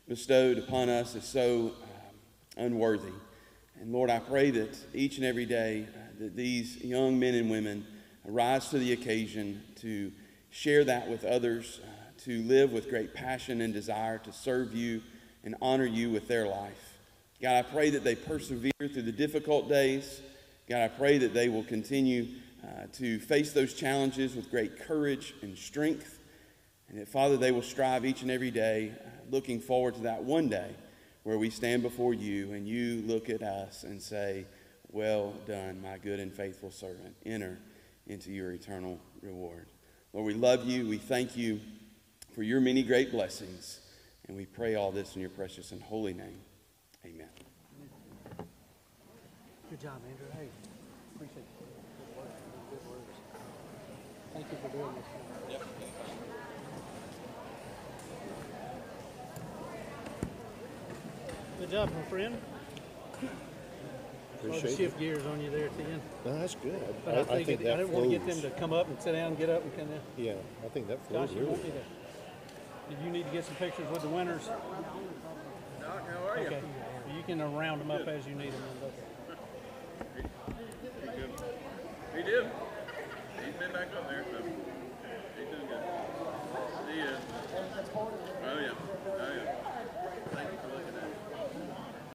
[SPEAKER 9] bestowed upon us is so unworthy. And Lord, I pray that each and every day that these young men and women rise to the occasion to share that with others, to live with great passion and desire to serve you and honor you with their life. God, I pray that they persevere through the difficult days. God, I pray that they will continue to face those challenges with great courage and strength. And that, Father, they will strive each and every day, looking forward to that one day where we stand before you and you look at us and say, "Well done, my good and faithful servant. Enter into your eternal reward." Lord, we love you. We thank you for your many great blessings. And we pray all this in your precious and holy name. Amen.
[SPEAKER 2] Good job, Andrew. Hey, appreciate it. Good work. Good words. Thank you for doing this. Yep. Good job, my friend.
[SPEAKER 7] Appreciate
[SPEAKER 2] shift gears on you there at the end.
[SPEAKER 7] No, that's good.
[SPEAKER 2] But I think I didn't want to get them to come up and sit down and get up and kind of.
[SPEAKER 7] Yeah, I think that flows
[SPEAKER 2] Josh, you
[SPEAKER 7] really
[SPEAKER 2] want me to? Did you need to get some pictures with the winners?
[SPEAKER 9] Doc, how are you?
[SPEAKER 2] Okay. You can round them up as you need them.
[SPEAKER 9] He did. He's been back up there, so he's doing good. See ya. Oh, yeah. Oh, yeah. Thank you for looking at it.